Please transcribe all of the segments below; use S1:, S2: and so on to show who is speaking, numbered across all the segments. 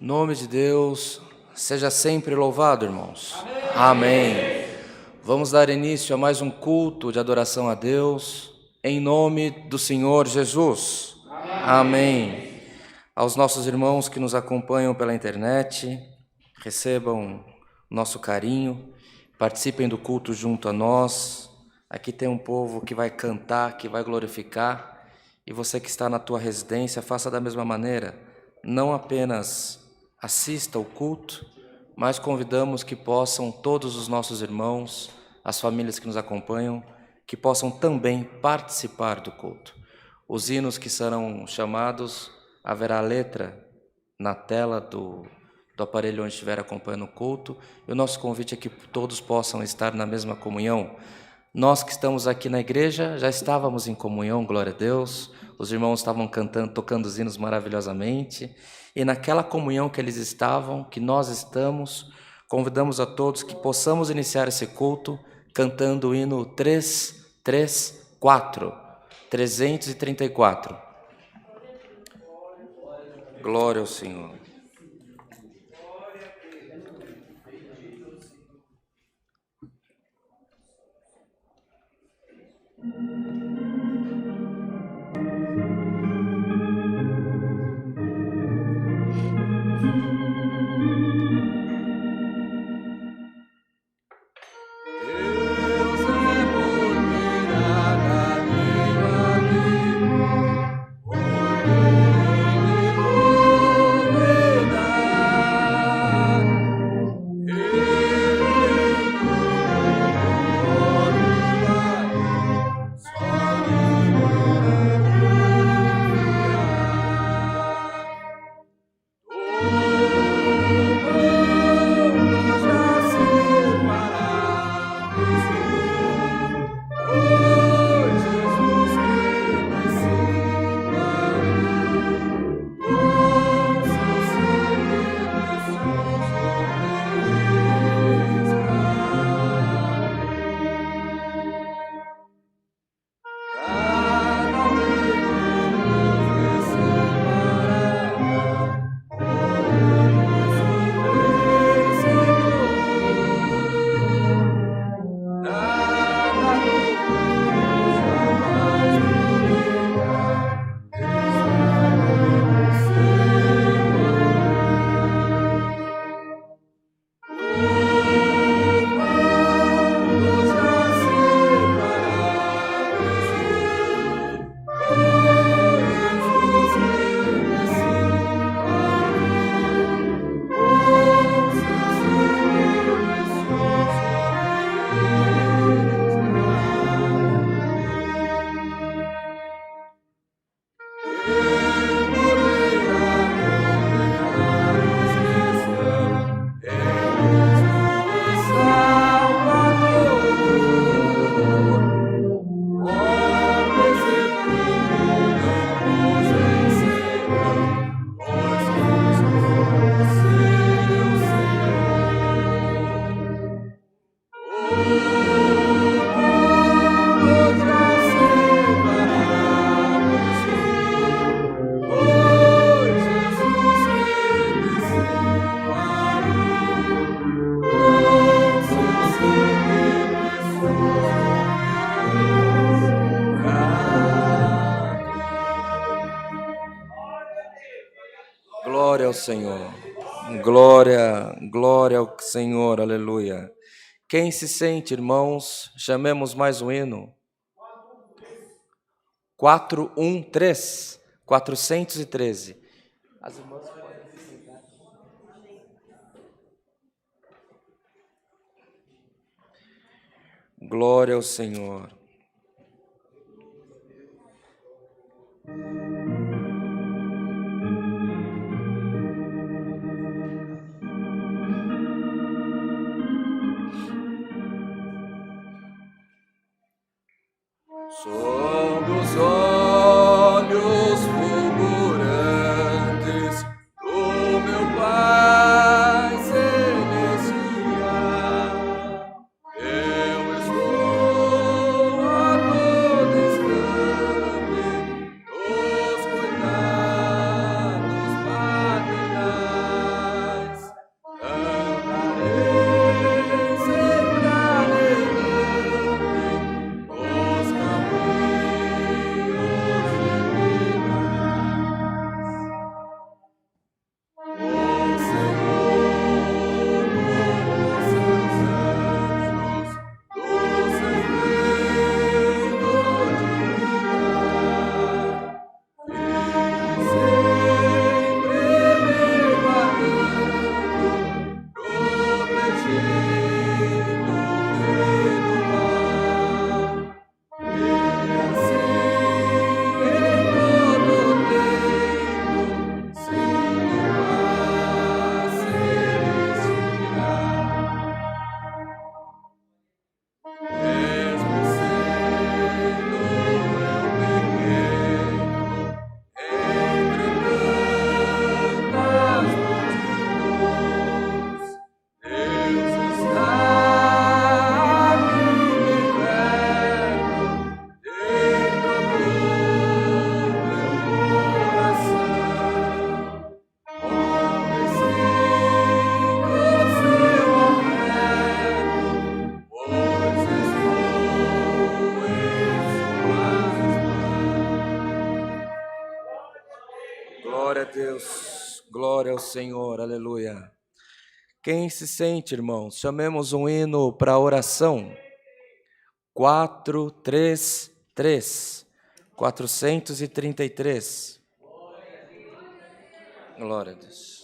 S1: Nome de Deus seja sempre louvado, irmãos. Amém. Vamos dar início a mais um culto de adoração a Deus, em nome do Senhor Jesus. Amém. Aos nossos irmãos que nos acompanham pela internet, recebam nosso carinho, participem do culto junto a nós. Aqui tem um povo que vai cantar, que vai glorificar, e você que está na tua residência, faça da mesma maneira. Não apenas assista ao culto, mas convidamos que possam todos os nossos irmãos, as famílias que nos acompanham, que possam também participar do culto. Os hinos que serão chamados, haverá letra na tela do aparelho onde estiver acompanhando o culto, e o nosso convite é que todos possam estar na mesma comunhão. Nós que estamos aqui na igreja já estávamos em comunhão, glória a Deus, os irmãos estavam cantando, tocando os hinos maravilhosamente, e naquela comunhão que eles estavam, que nós estamos, convidamos a todos que possamos iniciar esse culto cantando o hino 334. Glória ao Senhor. Glória ao Senhor, glória ao Senhor, aleluia. Quem se sente, irmãos, chamemos mais um hino. 413. As irmãs podem se sentar. Glória ao Senhor. Sob os olhos fulgurantes do meu Pai celestial, eu estou Senhor, aleluia. Quem se sente, irmãos, chamemos um hino para a oração. 433. 433. Glória a Deus.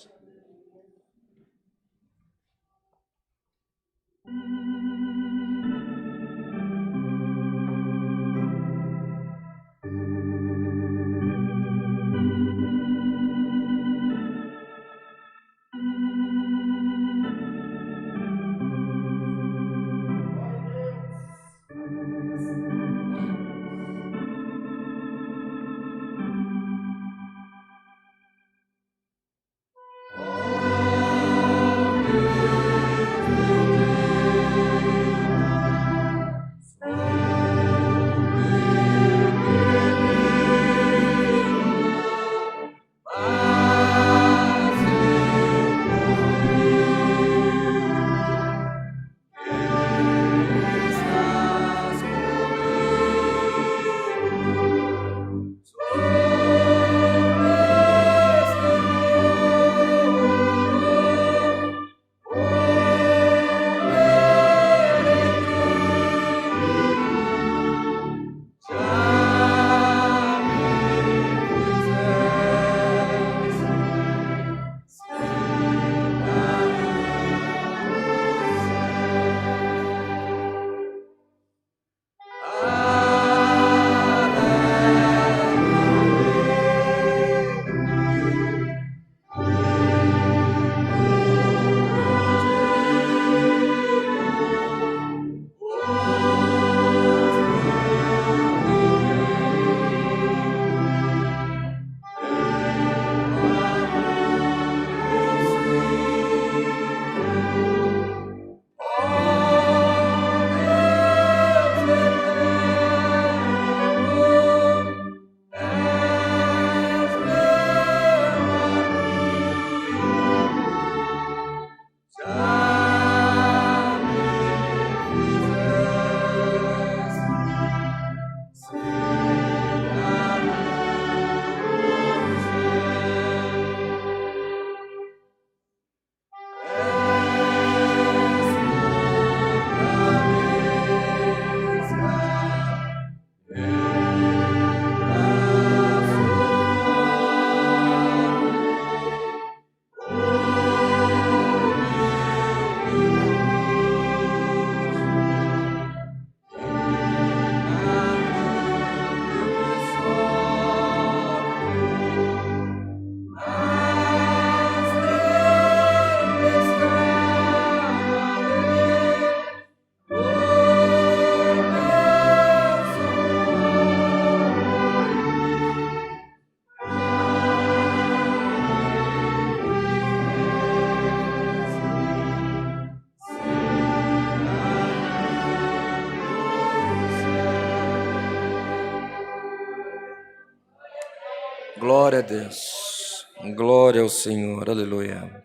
S1: Glória a Deus, glória ao Senhor, aleluia.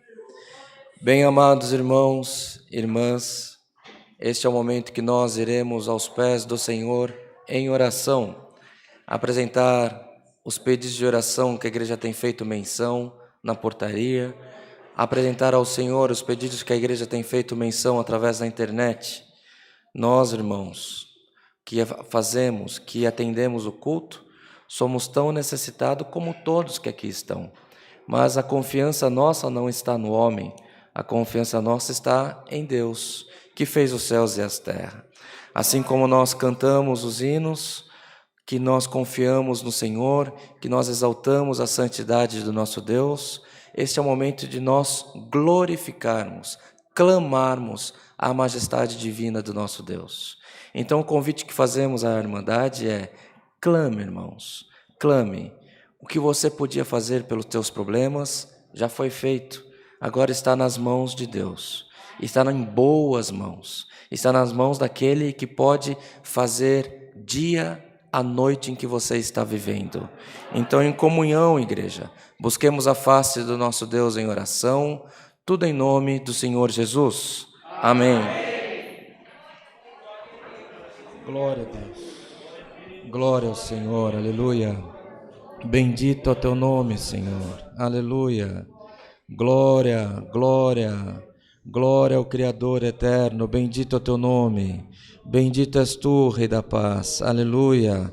S1: Bem amados irmãos, irmãs, este é o momento que nós iremos aos pés do Senhor em oração, apresentar os pedidos de oração que a igreja tem feito menção na portaria, apresentar ao Senhor os pedidos que a igreja tem feito menção através da internet. Nós, irmãos, que fazemos, que atendemos o culto, somos tão necessitados como todos que aqui estão. Mas a confiança nossa não está no homem, a confiança nossa está em Deus, que fez os céus e as terras. Assim como nós cantamos os hinos, que nós confiamos no Senhor, que nós exaltamos a santidade do nosso Deus, este é o momento de nós glorificarmos, clamarmos a majestade divina do nosso Deus. Então o convite que fazemos à Irmandade é: clame, irmãos, clame. O que você podia fazer pelos teus problemas já foi feito, agora está nas mãos de Deus, está em boas mãos, está nas mãos daquele que pode fazer dia a noite em que você está vivendo. Então, em comunhão, igreja, busquemos a face do nosso Deus em oração, tudo em nome do Senhor Jesus. Amém. Glória a Deus. Glória ao Senhor, aleluia. Bendito é o teu nome, Senhor, aleluia. Glória, glória, glória ao Criador eterno, bendito é o teu nome, bendito és tu, Rei da paz, aleluia,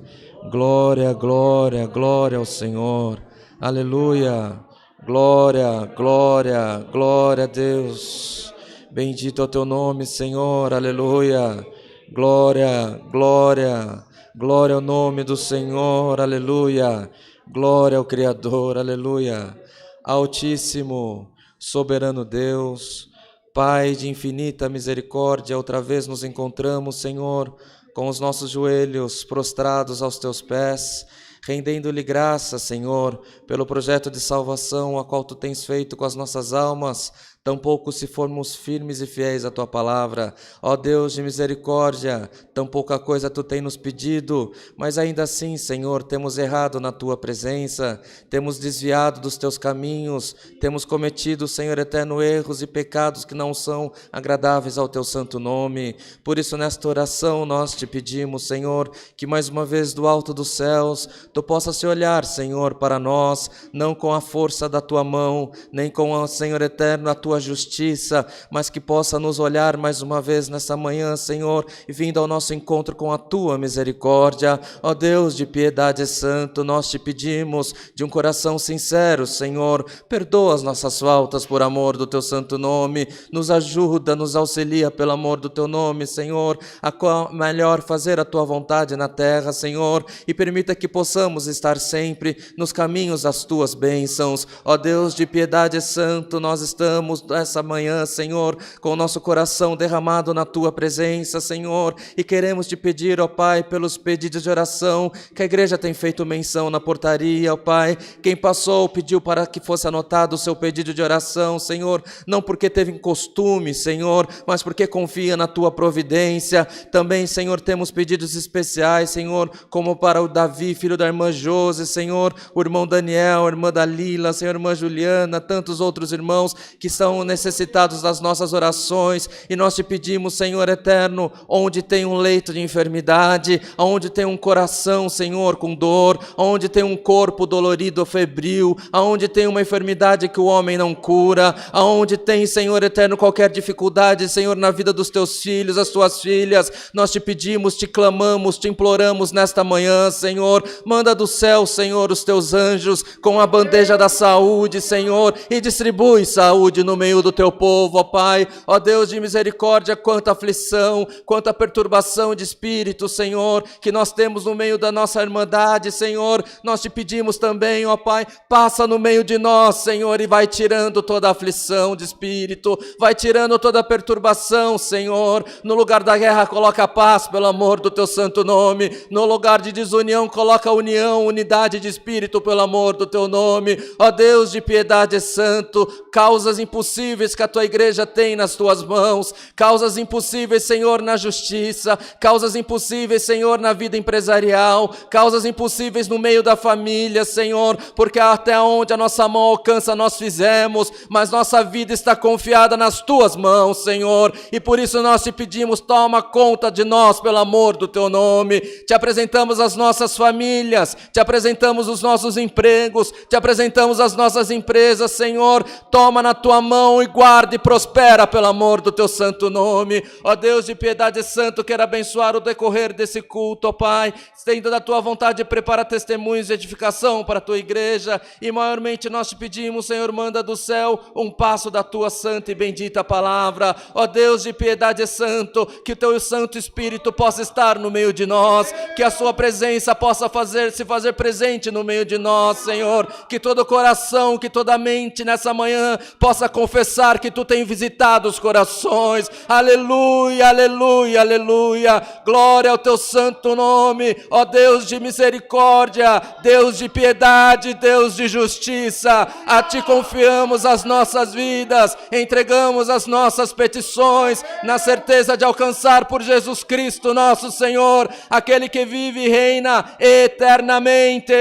S1: glória, glória, glória ao Senhor, aleluia, glória, glória, glória a Deus, bendito é o teu nome, Senhor, aleluia, glória, glória, glória ao nome do Senhor, aleluia, glória ao Criador, aleluia. Altíssimo, soberano Deus, Pai de infinita misericórdia, outra vez nos encontramos, Senhor, com os nossos joelhos prostrados aos teus pés, rendendo-lhe graça, Senhor, pelo projeto de salvação a qual tu tens feito com as nossas almas, tampouco se formos firmes e fiéis à tua palavra. Ó Deus de misericórdia, tão pouca coisa tu tens nos pedido, mas ainda assim, Senhor, temos errado na tua presença, temos desviado dos teus caminhos, temos cometido, Senhor eterno, erros e pecados que não são agradáveis ao teu santo nome. Por isso, nesta oração, nós te pedimos, Senhor, que mais uma vez do alto dos céus, tu possas se olhar, Senhor, para nós, não com a força da tua mão, nem com, Senhor eterno, a tua justiça, mas que possa nos olhar mais uma vez nessa manhã, Senhor, e vindo ao nosso encontro com a tua misericórdia. Ó Deus de piedade santo, nós te pedimos de um coração sincero, Senhor, perdoa as nossas faltas por amor do teu santo nome, nos ajuda, nos auxilia pelo amor do teu nome, Senhor, a melhor fazer a tua vontade na terra, Senhor, e permita que possamos estar sempre nos caminhos das tuas bênçãos. Ó Deus de piedade santo, nós estamos essa manhã, Senhor, com o nosso coração derramado na tua presença, Senhor, e queremos te pedir, ó Pai, pelos pedidos de oração que a igreja tem feito menção na portaria, ó Pai, quem passou pediu para que fosse anotado o seu pedido de oração, Senhor, não porque teve costume, Senhor, mas porque confia na tua providência. Também, Senhor, temos pedidos especiais, Senhor, como para o Davi, filho da irmã Josi, Senhor, o irmão Daniel, a irmã Dalila, Senhor, a irmã Juliana, tantos outros irmãos que são necessitados das nossas orações, e nós te pedimos, Senhor eterno, onde tem um leito de enfermidade, onde tem um coração, Senhor, com dor, onde tem um corpo dolorido ou febril, onde tem uma enfermidade que o homem não cura, onde tem, Senhor eterno, qualquer dificuldade, Senhor, na vida dos teus filhos, as tuas filhas, nós te pedimos, te clamamos, te imploramos nesta manhã, Senhor, manda do céu, Senhor, os teus anjos com a bandeja da saúde, Senhor, e distribui saúde no meio do teu povo, ó Pai. Ó Deus de misericórdia, quanta aflição, quanta perturbação de espírito, Senhor, que nós temos no meio da nossa irmandade, Senhor, nós te pedimos também, ó Pai, passa no meio de nós, Senhor, e vai tirando toda a aflição de espírito, vai tirando toda a perturbação, Senhor, no lugar da guerra coloca a paz, pelo amor do teu santo nome, no lugar de desunião coloca a união, unidade de espírito, pelo amor do teu nome. Ó Deus de piedade santo, causas impossíveis que a tua igreja tem nas tuas mãos, causas impossíveis, Senhor, na justiça, causas impossíveis, Senhor, na vida empresarial, causas impossíveis no meio da família, Senhor, porque até onde a nossa mão alcança nós fizemos, mas nossa vida está confiada nas tuas mãos, Senhor, e por isso nós te pedimos, toma conta de nós pelo amor do teu nome. Te apresentamos as nossas famílias, te apresentamos os nossos empregos, te apresentamos as nossas empresas, Senhor, toma na tua mão e guarda e prospera pelo amor do teu santo nome. Ó Deus de piedade santo, quero abençoar o decorrer desse culto, ó Pai, estenda da tua vontade, prepara testemunhos de edificação para a tua igreja, e maiormente nós te pedimos, Senhor, manda do céu um passo da tua santa e bendita palavra. Ó Deus de piedade santo, que o teu Santo Espírito possa estar no meio de nós, que a sua presença possa se fazer presente no meio de nós, Senhor, que todo coração, que toda mente nessa manhã possa confessar que tu tens visitado os corações. Aleluia, aleluia, aleluia, glória ao teu santo nome. Ó Deus de misericórdia, Deus de piedade, Deus de justiça, a ti confiamos as nossas vidas, entregamos as nossas petições, na certeza de alcançar por Jesus Cristo nosso Senhor, aquele que vive e reina eternamente.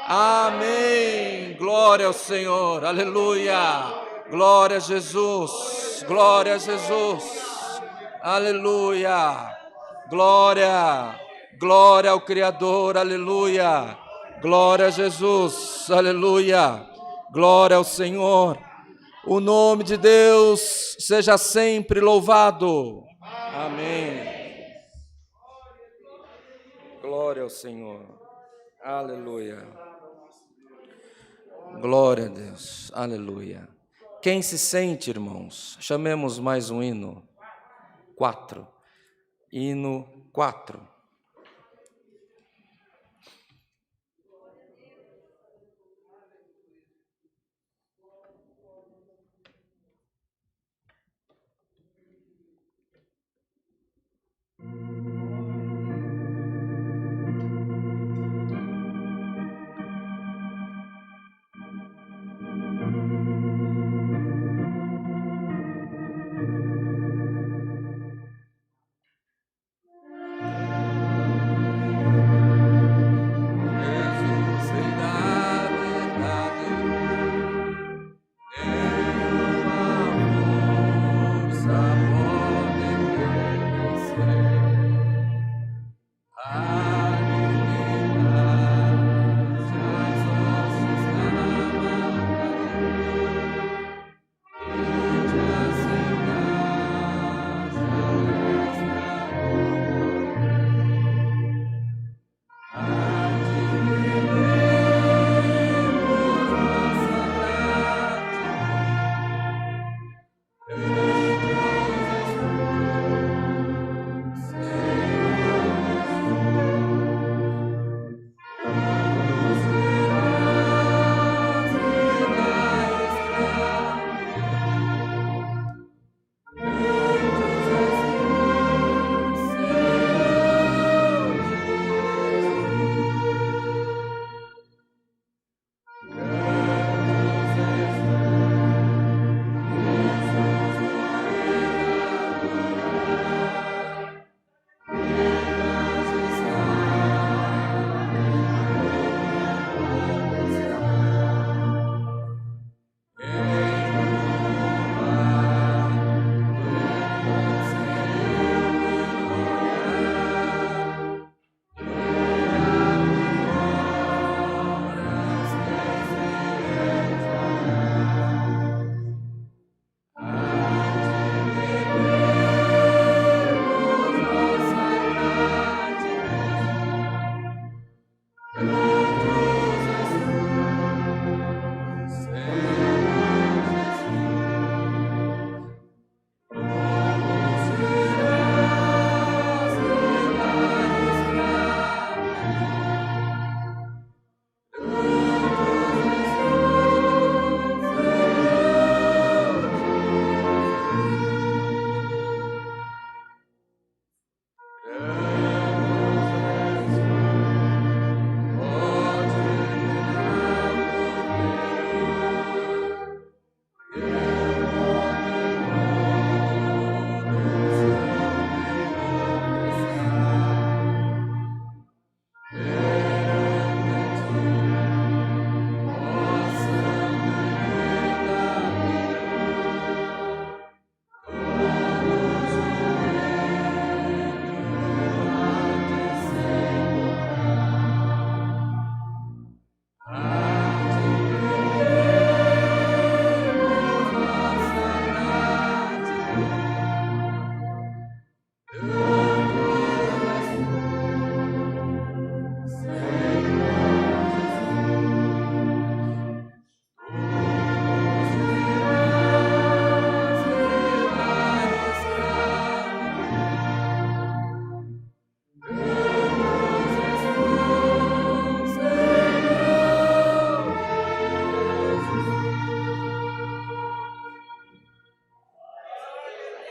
S1: Amém. Glória ao Senhor, aleluia, glória a Jesus, glória a Jesus, aleluia, glória, glória ao Criador, aleluia, glória a Jesus, aleluia, Glória ao Senhor. O nome de Deus seja sempre louvado. Amém. Glória ao Senhor. Aleluia. Glória a Deus. Aleluia. Quem se sente, irmãos? Chamemos mais um hino. 4. Hino 4.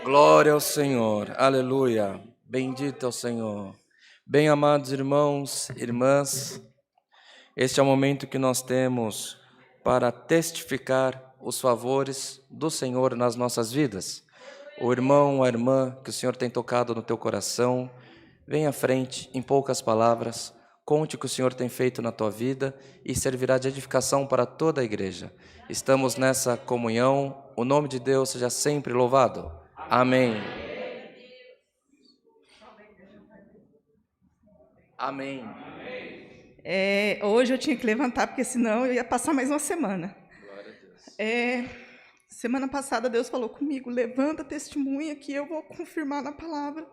S1: Glória ao Senhor, aleluia, bendito é o Senhor. Bem amados irmãos, irmãs, este é o momento que nós temos para testificar os favores do Senhor nas nossas vidas. O irmão, a irmã que o Senhor tem tocado no teu coração, vem à frente, em poucas palavras, conte o que o Senhor tem feito na tua vida e servirá de edificação para toda a igreja. Estamos nessa comunhão, o nome de Deus seja sempre louvado. Amém. Amém.
S2: Hoje eu tinha que levantar, porque senão eu ia passar mais uma semana. Semana passada Deus falou comigo, levanta testemunha que eu vou confirmar na palavra.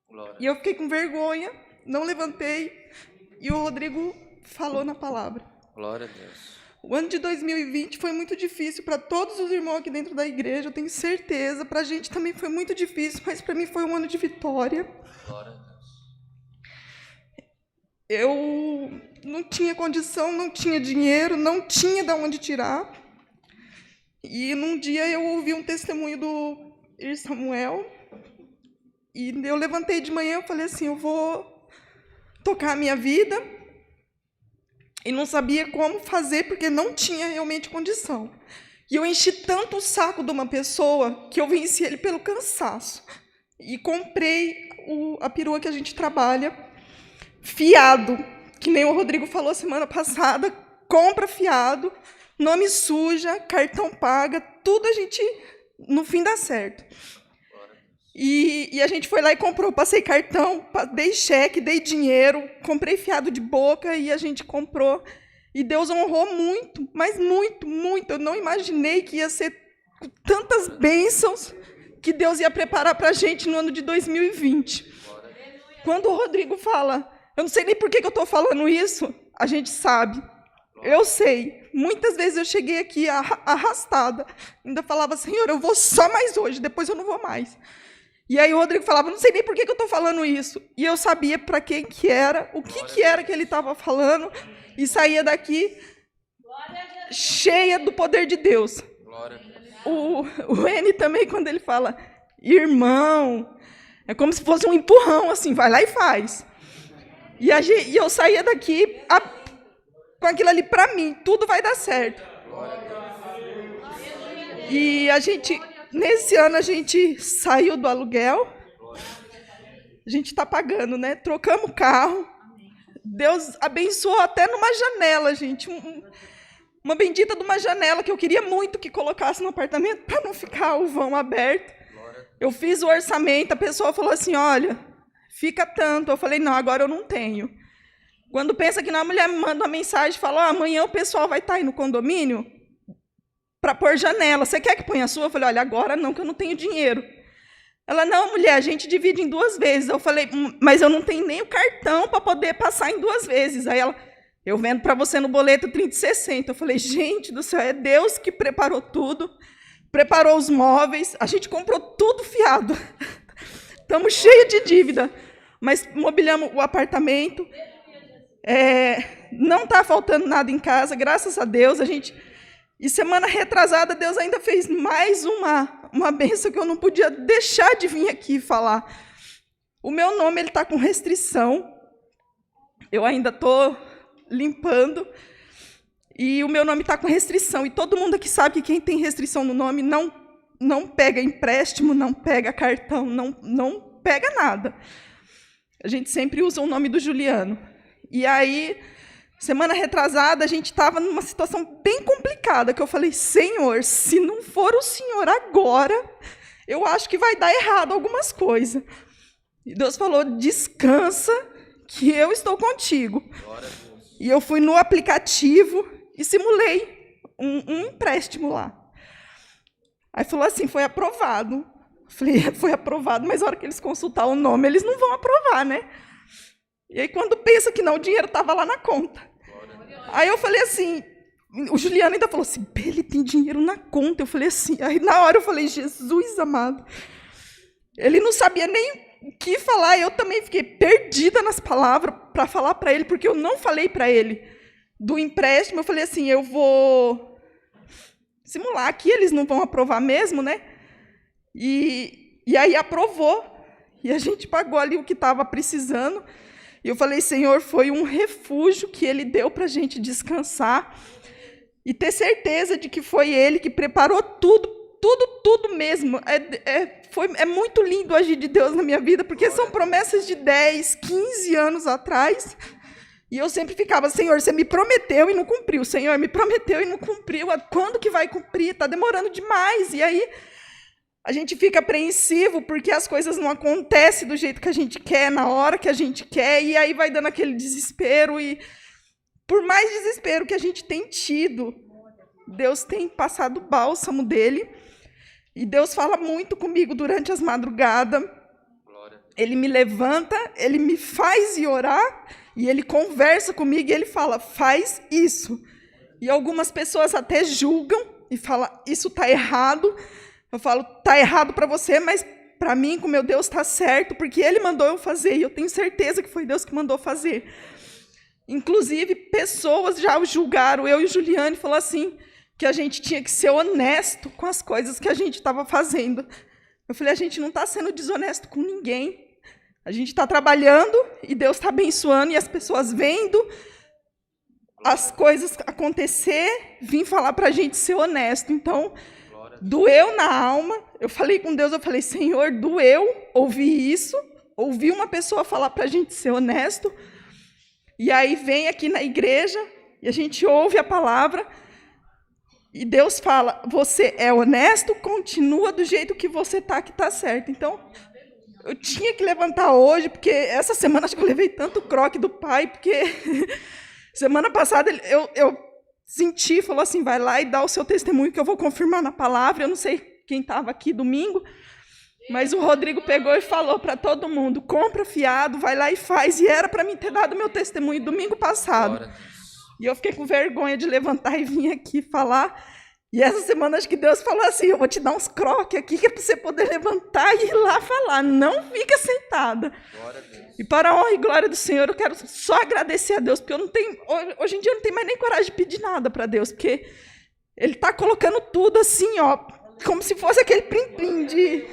S1: Glória.
S2: E eu fiquei com vergonha, não levantei, e o Rodrigo falou na palavra.
S1: Glória a Deus.
S2: O ano de 2020 foi muito difícil para todos os irmãos aqui dentro da igreja, eu tenho certeza. Para a gente também foi muito difícil, mas para mim foi um ano de vitória.
S1: Glória a Deus.
S2: Eu não tinha condição, não tinha dinheiro, não tinha de onde tirar. E num dia eu ouvi um testemunho do Ir Samuel, e eu levantei de manhã e falei assim, eu vou tocar a minha vida. E não sabia como fazer, porque não tinha realmente condição. E eu enchi tanto o saco de uma pessoa que eu venci ele pelo cansaço. E comprei a perua que a gente trabalha, fiado, que nem o Rodrigo falou semana passada, compra fiado, nome suja, cartão paga, tudo a gente, no fim, dá certo. E a gente foi lá e comprou, passei cartão, dei cheque, dei dinheiro, comprei fiado de boca e a gente comprou. E Deus honrou muito, mas muito, muito. Eu não imaginei que ia ser tantas bênçãos que Deus ia preparar para a gente no ano de 2020. Quando o Rodrigo fala, eu não sei nem por que eu estou falando isso, a gente sabe. Eu sei. Muitas vezes eu cheguei aqui arrastada. Ainda falava, Senhor, eu vou só mais hoje, depois eu não vou mais. E aí o Rodrigo falava, não sei nem por que eu estou falando isso. E eu sabia para quem que era, o que era que ele estava falando, e saía daqui cheia do poder de Deus. O N também, quando ele fala, irmão, é como se fosse um empurrão, assim, vai lá e faz. E eu saía daqui com aquilo ali para mim, tudo vai dar certo. E a gente... Nesse ano a gente saiu do aluguel, a gente está pagando, né? Trocamos o carro, Deus abençoou até numa janela, gente, uma bendita de uma janela que eu queria muito que colocasse no apartamento para não ficar o vão aberto. Eu fiz o orçamento, a pessoa falou assim, olha, fica tanto. Eu falei, não, agora eu não tenho. Quando pensa que não, a mulher me manda uma mensagem e fala, amanhã o pessoal vai estar aí no condomínio para pôr janela, você quer que ponha a sua? Eu falei, olha, agora não, que eu não tenho dinheiro. Ela, não, mulher, a gente divide em 2 vezes. Eu falei, mas eu não tenho nem o cartão para poder passar em 2 vezes. Aí ela, eu vendo para você no boleto 30,60. Eu falei, gente do céu, é Deus que preparou tudo, preparou os móveis, a gente comprou tudo fiado. Estamos cheios de dívida, mas mobiliamos o apartamento. Não está faltando nada em casa, graças a Deus, a gente... E semana retrasada, Deus ainda fez mais uma bênção que eu não podia deixar de vir aqui falar. O meu nome está com restrição. Eu ainda estou limpando. E o meu nome está com restrição. E todo mundo aqui sabe que quem tem restrição no nome não pega empréstimo, não pega cartão, não pega nada. A gente sempre usa o nome do Juliano. E aí... Semana retrasada, a gente estava numa situação bem complicada, que eu falei, Senhor, se não for o Senhor agora, eu acho que vai dar errado algumas coisas. E Deus falou, descansa, que eu estou contigo. E eu fui no aplicativo e simulei um empréstimo lá. Aí falou assim, foi aprovado. Eu falei, foi aprovado, mas na hora que eles consultar o nome, eles não vão aprovar, né? E aí, quando pensa que não, o dinheiro estava lá na conta. Aí eu falei assim, o Juliano ainda falou assim, ele tem dinheiro na conta. Eu falei assim, aí na hora eu falei, Jesus amado. Ele não sabia nem o que falar, eu também fiquei perdida nas palavras para falar para ele, porque eu não falei para ele do empréstimo. Eu falei assim, eu vou simular aqui, eles não vão aprovar mesmo, né? E aí aprovou, e a gente pagou ali o que estava precisando. E eu falei, Senhor, foi um refúgio que Ele deu para a gente descansar e ter certeza de que foi Ele que preparou tudo mesmo. É muito lindo o agir de Deus na minha vida, porque são promessas de 10, 15 anos atrás, e eu sempre ficava, Senhor, você me prometeu e não cumpriu, Senhor, me prometeu e não cumpriu, quando que vai cumprir? Está demorando demais. E aí a gente fica apreensivo porque as coisas não acontecem do jeito que a gente quer, na hora que a gente quer, e aí vai dando aquele desespero. E por mais desespero que a gente tem tido, Deus tem passado o bálsamo dele. E Deus fala muito comigo durante as madrugadas. Ele me levanta, ele me faz ir orar, e ele conversa comigo e ele fala, faz isso. E algumas pessoas até julgam e falam, isso está errado. Eu falo, está errado para você, mas para mim, com meu Deus, está certo, porque ele mandou eu fazer, e eu tenho certeza que foi Deus que mandou fazer. Inclusive, pessoas já o julgaram, eu e Juliane, falou assim, que a gente tinha que ser honesto com as coisas que a gente estava fazendo. Eu falei, a gente não está sendo desonesto com ninguém. A gente está trabalhando e Deus está abençoando, e as pessoas vendo as coisas acontecer, vim falar para a gente ser honesto. Então, doeu na alma. Eu falei com Deus, eu falei, Senhor, doeu ouvir isso, ouvir uma pessoa falar para a gente ser honesto. E aí vem aqui na igreja e a gente ouve a palavra e Deus fala, você é honesto, continua do jeito que você está, que está certo. Então, eu tinha que levantar hoje, porque essa semana acho que eu levei tanto croque do pai, porque semana passada eu senti, falou assim, vai lá e dá o seu testemunho que eu vou confirmar na palavra. Eu não sei quem estava aqui domingo, mas o Rodrigo pegou e falou para todo mundo, compra fiado, vai lá e faz. E era para mim ter dado meu testemunho domingo passado. E eu fiquei com vergonha de levantar e vir aqui falar. E essa semana acho que Deus falou assim, eu vou te dar uns croques aqui, que é para você poder levantar e ir lá falar. Não fica sentada. E para a honra e glória do Senhor, eu quero só agradecer a Deus, porque eu não tenho, hoje em dia eu não tenho mais nem coragem de pedir nada para Deus, porque Ele está colocando tudo assim, ó, como se fosse aquele plim-plim de...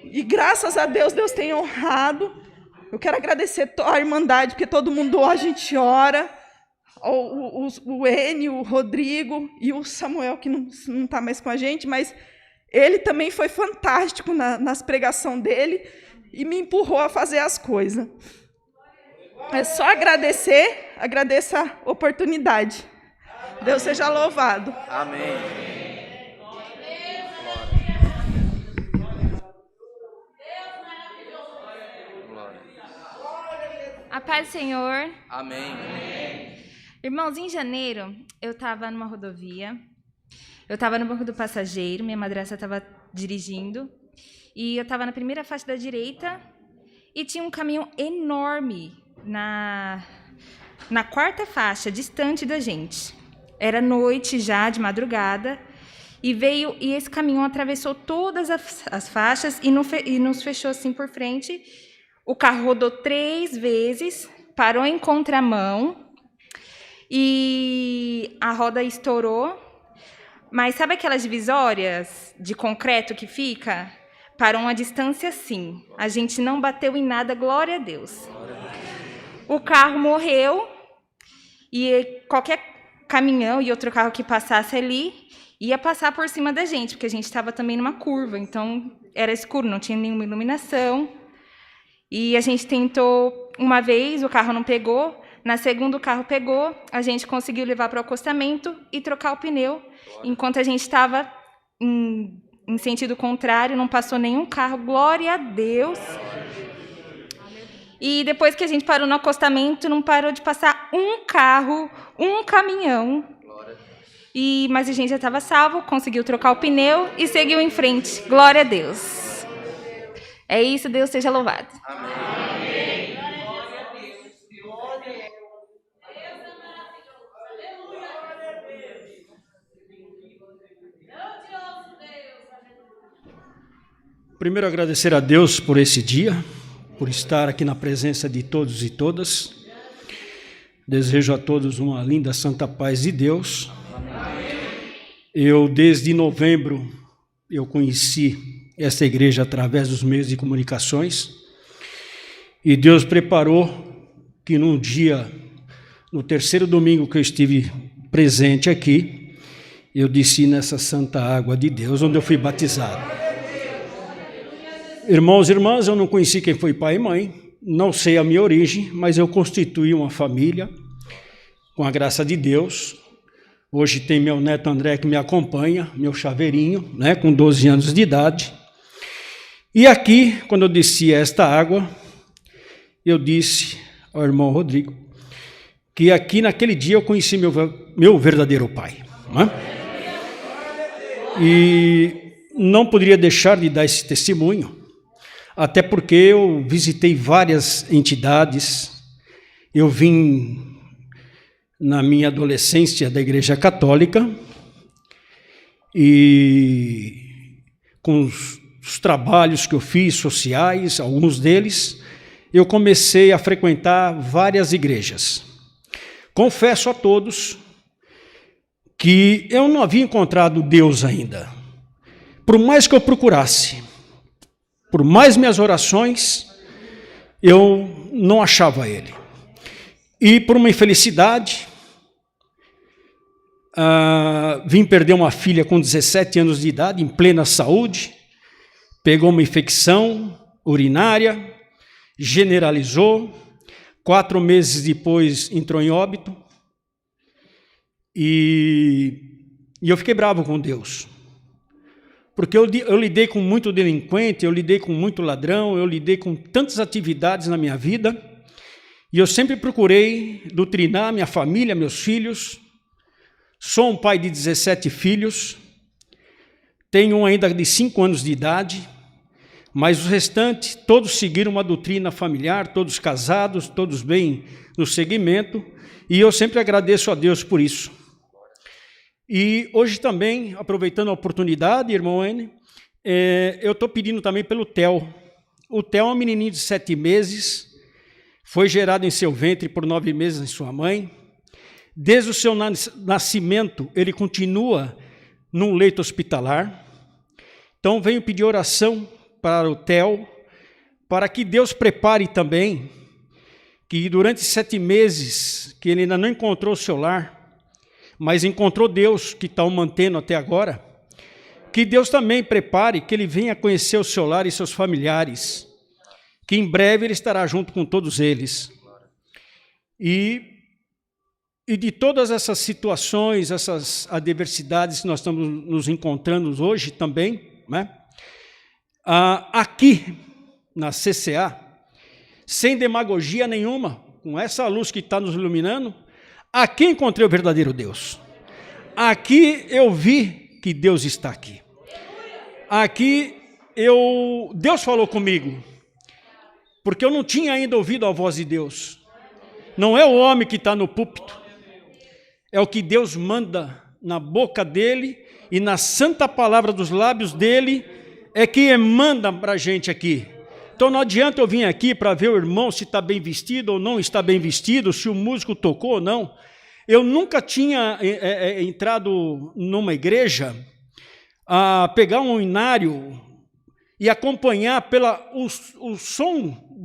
S2: E graças a Deus, Deus tem honrado. Eu quero agradecer a Irmandade, porque todo mundo, a gente ora. O Enio, o Rodrigo e o Samuel, que não está mais com a gente, mas ele também foi fantástico nas pregações dele e me empurrou a fazer as coisas. É só agradecer, agradeço a oportunidade. Deus seja louvado.
S1: Amém.
S3: A paz do Senhor.
S1: Amém.
S3: Irmãos, em janeiro, eu estava numa rodovia, eu estava no banco do passageiro, minha madrasta estava dirigindo, e eu estava na primeira faixa da direita, e tinha um caminhão enorme na quarta faixa, distante da gente. Era noite já, de madrugada, e esse caminhão atravessou todas as faixas e nos fechou assim por frente. O carro rodou 3 vezes, parou em contramão, e a roda estourou. Mas sabe aquelas divisórias de concreto que fica? Parou uma distância assim. A gente não bateu em nada, glória a Deus. O carro morreu, e qualquer caminhão e outro carro que passasse ali ia passar por cima da gente, porque a gente estava também numa curva, então era escuro, não tinha nenhuma iluminação. E a gente tentou uma vez, o carro não pegou. Na segunda, o carro pegou. A gente conseguiu levar para o acostamento e trocar o pneu. Enquanto a gente estava em sentido contrário, não passou nenhum carro. Glória a Deus. E depois que a gente parou no acostamento, não parou de passar um carro, um caminhão. Mas a gente já estava salvo, conseguiu trocar o pneu e seguiu em frente. Glória a Deus. É isso, Deus seja louvado.
S1: Amém.
S4: Primeiro, agradecer a Deus por esse dia, por estar aqui na presença de todos e todas. Desejo a todos uma linda santa paz de Deus. Eu, desde novembro, eu conheci essa igreja através dos meios de comunicações, e Deus preparou que num dia, no terceiro domingo que eu estive presente aqui, eu desci nessa santa água de Deus, onde eu fui batizado. Irmãos e irmãs, eu não conheci quem foi pai e mãe, não sei a minha origem, mas eu constituí uma família, com a graça de Deus. Hoje tem meu neto André que me acompanha, meu chaveirinho, né, com 12 anos de idade. E aqui, quando eu desci esta água, eu disse ao irmão Rodrigo que aqui naquele dia eu conheci meu verdadeiro pai. Não é? E não poderia deixar de dar esse testemunho, até porque eu visitei várias entidades. Eu vim na minha adolescência da Igreja Católica e com os trabalhos que eu fiz sociais, alguns deles, eu comecei a frequentar várias igrejas. Confesso a todos que eu não havia encontrado Deus ainda. Por mais que eu procurasse, por mais minhas orações, eu não achava Ele. E por uma infelicidade, vim perder uma filha com 17 anos de idade, em plena saúde, pegou uma infecção urinária, generalizou, 4 meses depois entrou em óbito, e eu fiquei bravo com Deus, porque eu lidei com muito delinquente, eu lidei com muito ladrão, eu lidei com tantas atividades na minha vida, e eu sempre procurei doutrinar minha família, meus filhos. Sou um pai de 17 filhos, tenho um ainda de 5 anos de idade, mas os restantes, todos seguiram uma doutrina familiar, todos casados, todos bem no segmento, e eu sempre agradeço a Deus por isso. E hoje também, aproveitando a oportunidade, irmão N, eu estou pedindo também pelo Theo. O Theo é um menininho de 7 meses, foi gerado em seu ventre por 9 meses em sua mãe. Desde o seu nascimento, ele continua num leito hospitalar. Então, venho pedir oração para o Theo, para que Deus prepare também, que durante 7 meses, que ele ainda não encontrou o seu lar, mas encontrou Deus, que está o mantendo até agora, que Deus também prepare, que ele venha conhecer o seu lar e seus familiares, que em breve ele estará junto com todos eles. E de todas essas situações, essas adversidades que nós estamos nos encontrando hoje também, né? Aqui na CCA, sem demagogia nenhuma, com essa luz que está nos iluminando, aqui encontrei o verdadeiro Deus. Aqui eu vi que Deus está aqui. Aqui Deus falou comigo, porque eu não tinha ainda ouvido a voz de Deus. Não é o homem que está no púlpito, é o que Deus manda na boca dele e na santa palavra dos lábios dele, é que manda para a gente aqui. Então não adianta eu vir aqui para ver o irmão se está bem vestido ou não está bem vestido, se o músico tocou ou não. Eu nunca tinha entrado numa igreja a pegar um hinário e acompanhar o som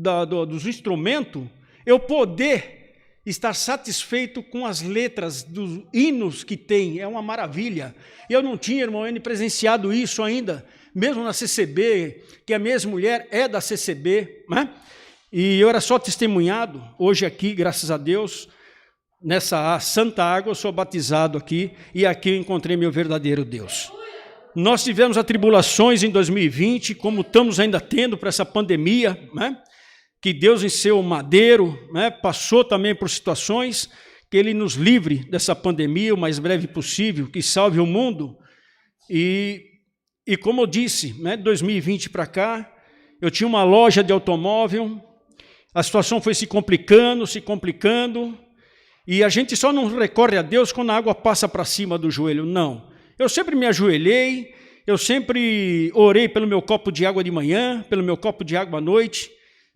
S4: dos instrumentos, eu poder estar satisfeito com as letras dos hinos que tem, é uma maravilha. Eu não tinha, irmão N, presenciado isso ainda, mesmo na CCB, que a minha ex-mulher é da CCB, né? E eu era só testemunhado. Hoje aqui, graças a Deus, nessa santa água, eu sou batizado aqui, e aqui eu encontrei meu verdadeiro Deus. Nós tivemos atribulações em 2020, como estamos ainda tendo para essa pandemia, né? Que Deus em seu madeiro, né, passou também por situações, que Ele nos livre dessa pandemia o mais breve possível, que salve o mundo. E como eu disse, né, de 2020 para cá, eu tinha uma loja de automóvel, a situação foi se complicando, e a gente só não recorre a Deus quando a água passa para cima do joelho, não. Eu sempre me ajoelhei, eu sempre orei pelo meu copo de água de manhã, pelo meu copo de água à noite,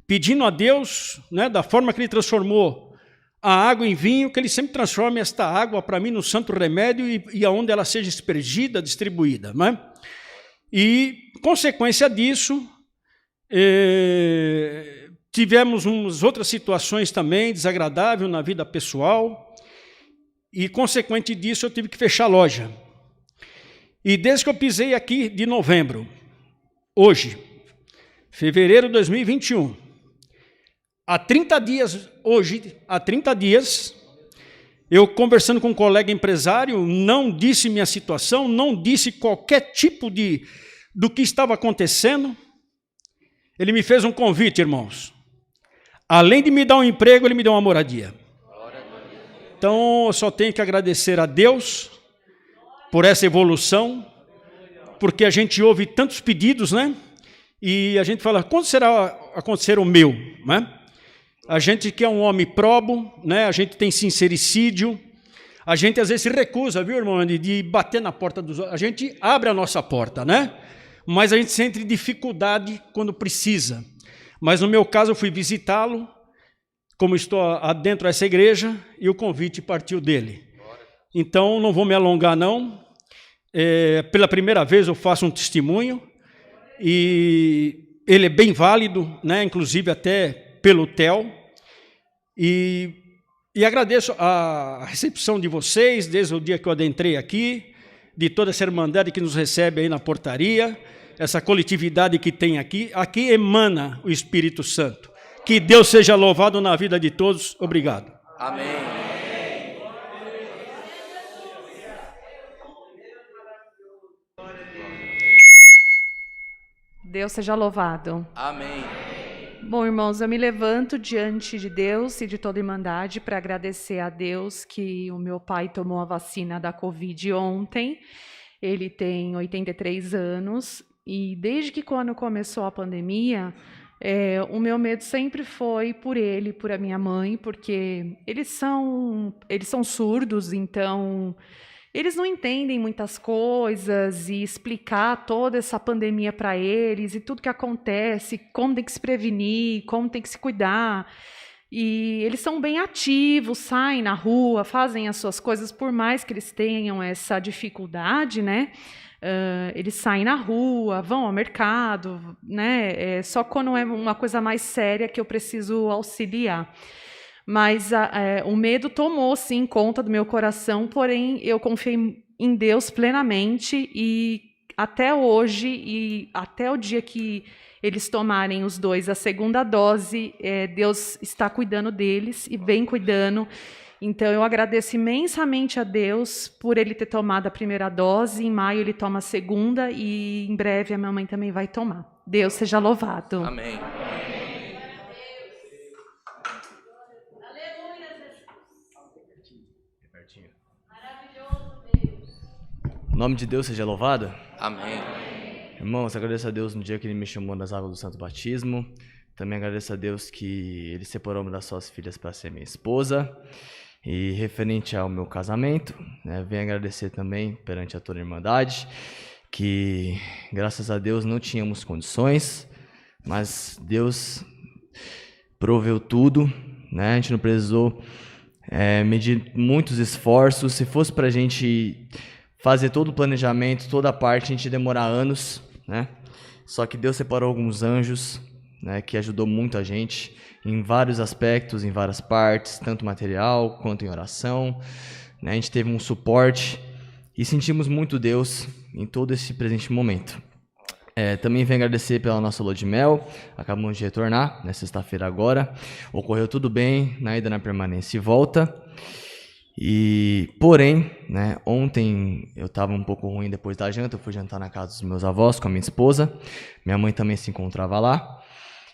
S4: pedindo a Deus, né, da forma que Ele transformou a água em vinho, que Ele sempre transforme esta água para mim no santo remédio e aonde ela seja aspergida, distribuída, né? E, consequência disso, tivemos umas outras situações também desagradáveis na vida pessoal e, consequente disso, eu tive que fechar a loja. E desde que eu pisei aqui de novembro, hoje, fevereiro de 2021, há 30 dias, eu conversando com um colega empresário, não disse minha situação, não disse qualquer tipo do que estava acontecendo. Ele me fez um convite, irmãos. Além de me dar um emprego, ele me deu uma moradia. Então, eu só tenho que agradecer a Deus por essa evolução, porque a gente ouve tantos pedidos, né? E a gente fala, quando será acontecer o meu, né? A gente que é um homem probo, né? A gente tem sincericídio, a gente às vezes se recusa, viu, irmão, de bater na porta dos outros. A gente abre a nossa porta, né? Mas a gente sente dificuldade quando precisa. Mas no meu caso eu fui visitá-lo, como estou adentro dessa igreja, e o convite partiu dele. Então não vou me alongar não. Pela primeira vez eu faço um testemunho, e ele é bem válido, né? Inclusive até pelo TEL, e agradeço a recepção de vocês, desde o dia que eu adentrei aqui, de toda essa irmandade que nos recebe aí na portaria, essa coletividade que tem aqui emana o Espírito Santo. Que Deus seja louvado na vida de todos. Obrigado.
S1: Amém.
S5: Deus seja louvado.
S1: Amém.
S5: Bom, irmãos, eu me levanto diante de Deus e de toda a Irmandade para agradecer a Deus que o meu pai tomou a vacina da Covid ontem. Ele tem 83 anos e desde que quando começou a pandemia, o meu medo sempre foi por ele, por a minha mãe, porque eles são surdos, então eles não entendem muitas coisas, e explicar toda essa pandemia para eles e tudo que acontece, como tem que se prevenir, como tem que se cuidar. E eles são bem ativos, saem na rua, fazem as suas coisas, por mais que eles tenham essa dificuldade, né? Eles saem na rua, vão ao mercado, né? Só quando é uma coisa mais séria que eu preciso auxiliar. Mas o medo tomou, sim, conta do meu coração, porém eu confiei em Deus plenamente, e até hoje, e até o dia que eles tomarem os dois a segunda dose, Deus está cuidando deles e vem cuidando. Então eu agradeço imensamente a Deus por ele ter tomado a primeira dose, em maio ele toma a segunda, e em breve a minha mãe também vai tomar. Deus seja louvado.
S1: Amém.
S6: O nome de Deus seja louvado.
S1: Amém.
S6: Irmãos, agradeço a Deus no dia que Ele me chamou das águas do Santo Batismo. Também agradeço a Deus que Ele separou uma das suas filhas para ser minha esposa. E referente ao meu casamento, né, venho agradecer também perante a toda a Irmandade, que graças a Deus não tínhamos condições, mas Deus proveu tudo, né? A gente não precisou medir muitos esforços. Se fosse para a gente fazer todo o planejamento, toda a parte, a gente ia demorar anos, né? Só que Deus separou alguns anjos, né, que ajudou muito a gente em vários aspectos, em várias partes, tanto material quanto em oração, né? A gente teve um suporte e sentimos muito Deus em todo esse presente momento. Também venho agradecer pela nossa lua de mel, acabamos de retornar, na sexta-feira agora, ocorreu tudo bem, na ida, na permanência e volta. Porém, né, ontem eu estava um pouco ruim depois da janta, eu fui jantar na casa dos meus avós com a minha esposa, minha mãe também se encontrava lá,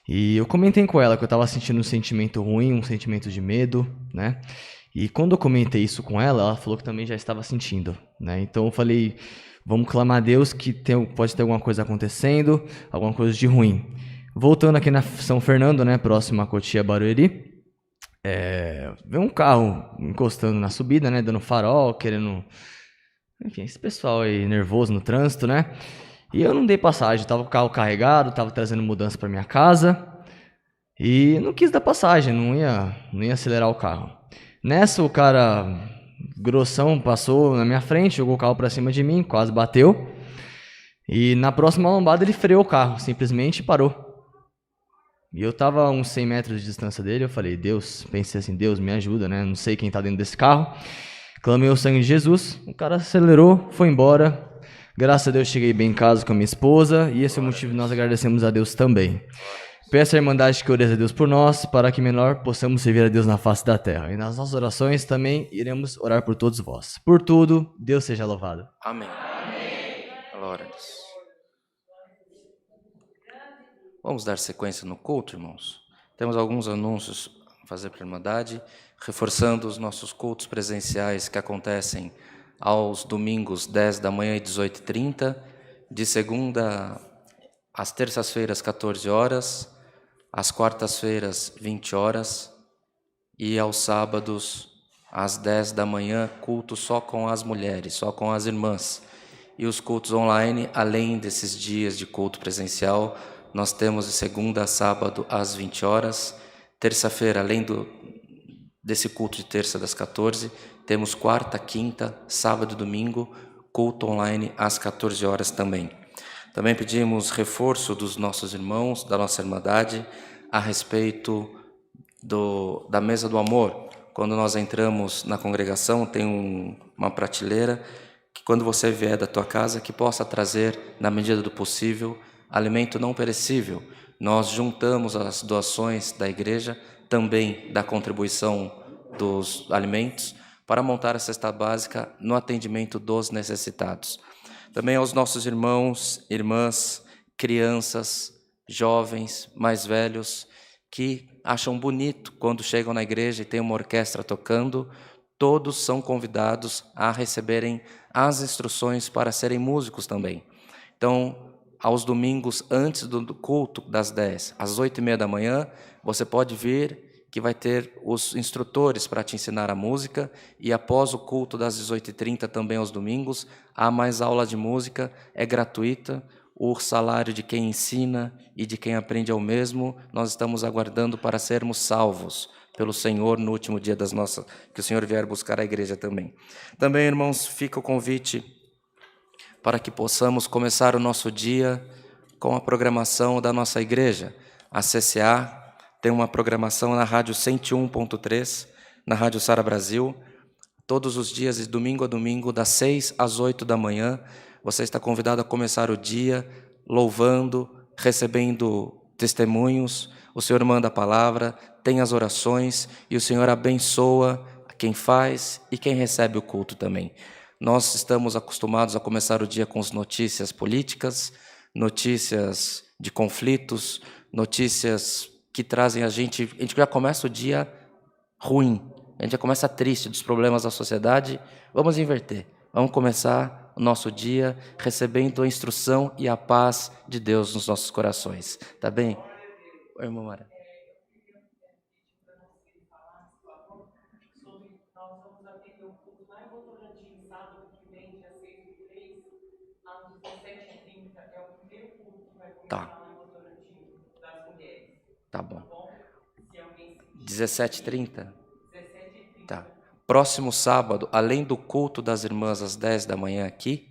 S6: e eu comentei com ela que eu estava sentindo um sentimento ruim, um sentimento de medo, né, e quando eu comentei isso com ela, ela falou que também já estava sentindo, né, então eu falei, vamos clamar a Deus que pode ter alguma coisa acontecendo, alguma coisa de ruim. Voltando aqui na São Fernando, né, próximo a Cotia, Barueri, veio um carro encostando na subida, né, dando farol, querendo... Enfim, esse pessoal aí nervoso no trânsito, né? E eu não dei passagem, tava com o carro carregado, tava trazendo mudança para minha casa e não quis dar passagem, não ia acelerar o carro. Nessa, o cara grossão passou na minha frente, jogou o carro para cima de mim, quase bateu. E na próxima lombada ele freou o carro, simplesmente parou. E eu tava a uns 100 metros de distância dele, eu falei, Deus, pensei assim, Deus, me ajuda, né? Não sei quem tá dentro desse carro. Clamei o sangue de Jesus, o cara acelerou, foi embora. Graças a Deus cheguei bem em casa com a minha esposa, e esse é o motivo que nós agradecemos a Deus também. Peço à Irmandade que oreja a Deus por nós, para que melhor possamos servir a Deus na face da terra. E nas nossas orações também iremos orar por todos vós. Por tudo, Deus seja louvado.
S1: Amém. Amém. Glória a Deus. Vamos dar sequência no culto, irmãos? Temos alguns anúncios a fazer para a Irmandade, reforçando os nossos cultos presenciais que acontecem aos domingos 10 da manhã e 18h30, de segunda às terças-feiras 14 horas, às quartas-feiras 20 horas e aos sábados às 10 da manhã, culto só com as mulheres, só com as irmãs. E os cultos online, além desses dias de culto presencial, nós temos de segunda a sábado às 20 horas, terça-feira, além desse culto de terça das 14, temos quarta, quinta, sábado e domingo, culto online às 14 horas também. Também pedimos reforço dos nossos irmãos, da nossa irmandade, a respeito da mesa do amor. Quando nós entramos na congregação, tem uma prateleira que, quando você vier da tua casa, que possa trazer, na medida do possível, alimento não perecível. Nós juntamos as doações da igreja, também da contribuição dos alimentos, para montar a cesta básica no atendimento dos necessitados. Também aos nossos irmãos, irmãs, crianças, jovens, mais velhos, que acham bonito quando chegam na igreja e tem uma orquestra tocando, todos são convidados a receberem as instruções para serem músicos também. Então, aos domingos, antes do culto, das 10 às 8h30 da manhã, você pode vir, que vai ter os instrutores para te ensinar a música, e após o culto das 18h30, também aos domingos, há mais aula de música, é gratuita. O salário de quem ensina e de quem aprende é o mesmo. Nós estamos aguardando para sermos salvos pelo Senhor no último dia das nossas, que o Senhor vier buscar a igreja também. Também, irmãos, fica o convite para que possamos começar o nosso dia com a programação da nossa igreja. A CCA tem uma programação na rádio 101.3, na Rádio Sara Brasil, todos os dias, de domingo a domingo, das 6 às 8 da manhã. Você está convidado a começar o dia louvando, recebendo testemunhos. O Senhor manda a palavra, tem as orações e o Senhor abençoa quem faz e quem recebe o culto também. Nós estamos acostumados a começar o dia com as notícias políticas, notícias de conflitos, notícias que trazem a gente já começa o dia ruim, a gente já começa triste dos problemas da sociedade. Vamos inverter, vamos começar o nosso dia recebendo a instrução e a paz de Deus nos nossos corações. Tá bem? Oi, irmã Mara. Tá. Tá bom. 17h30? Tá. Próximo sábado, além do culto das irmãs às 10 da manhã aqui,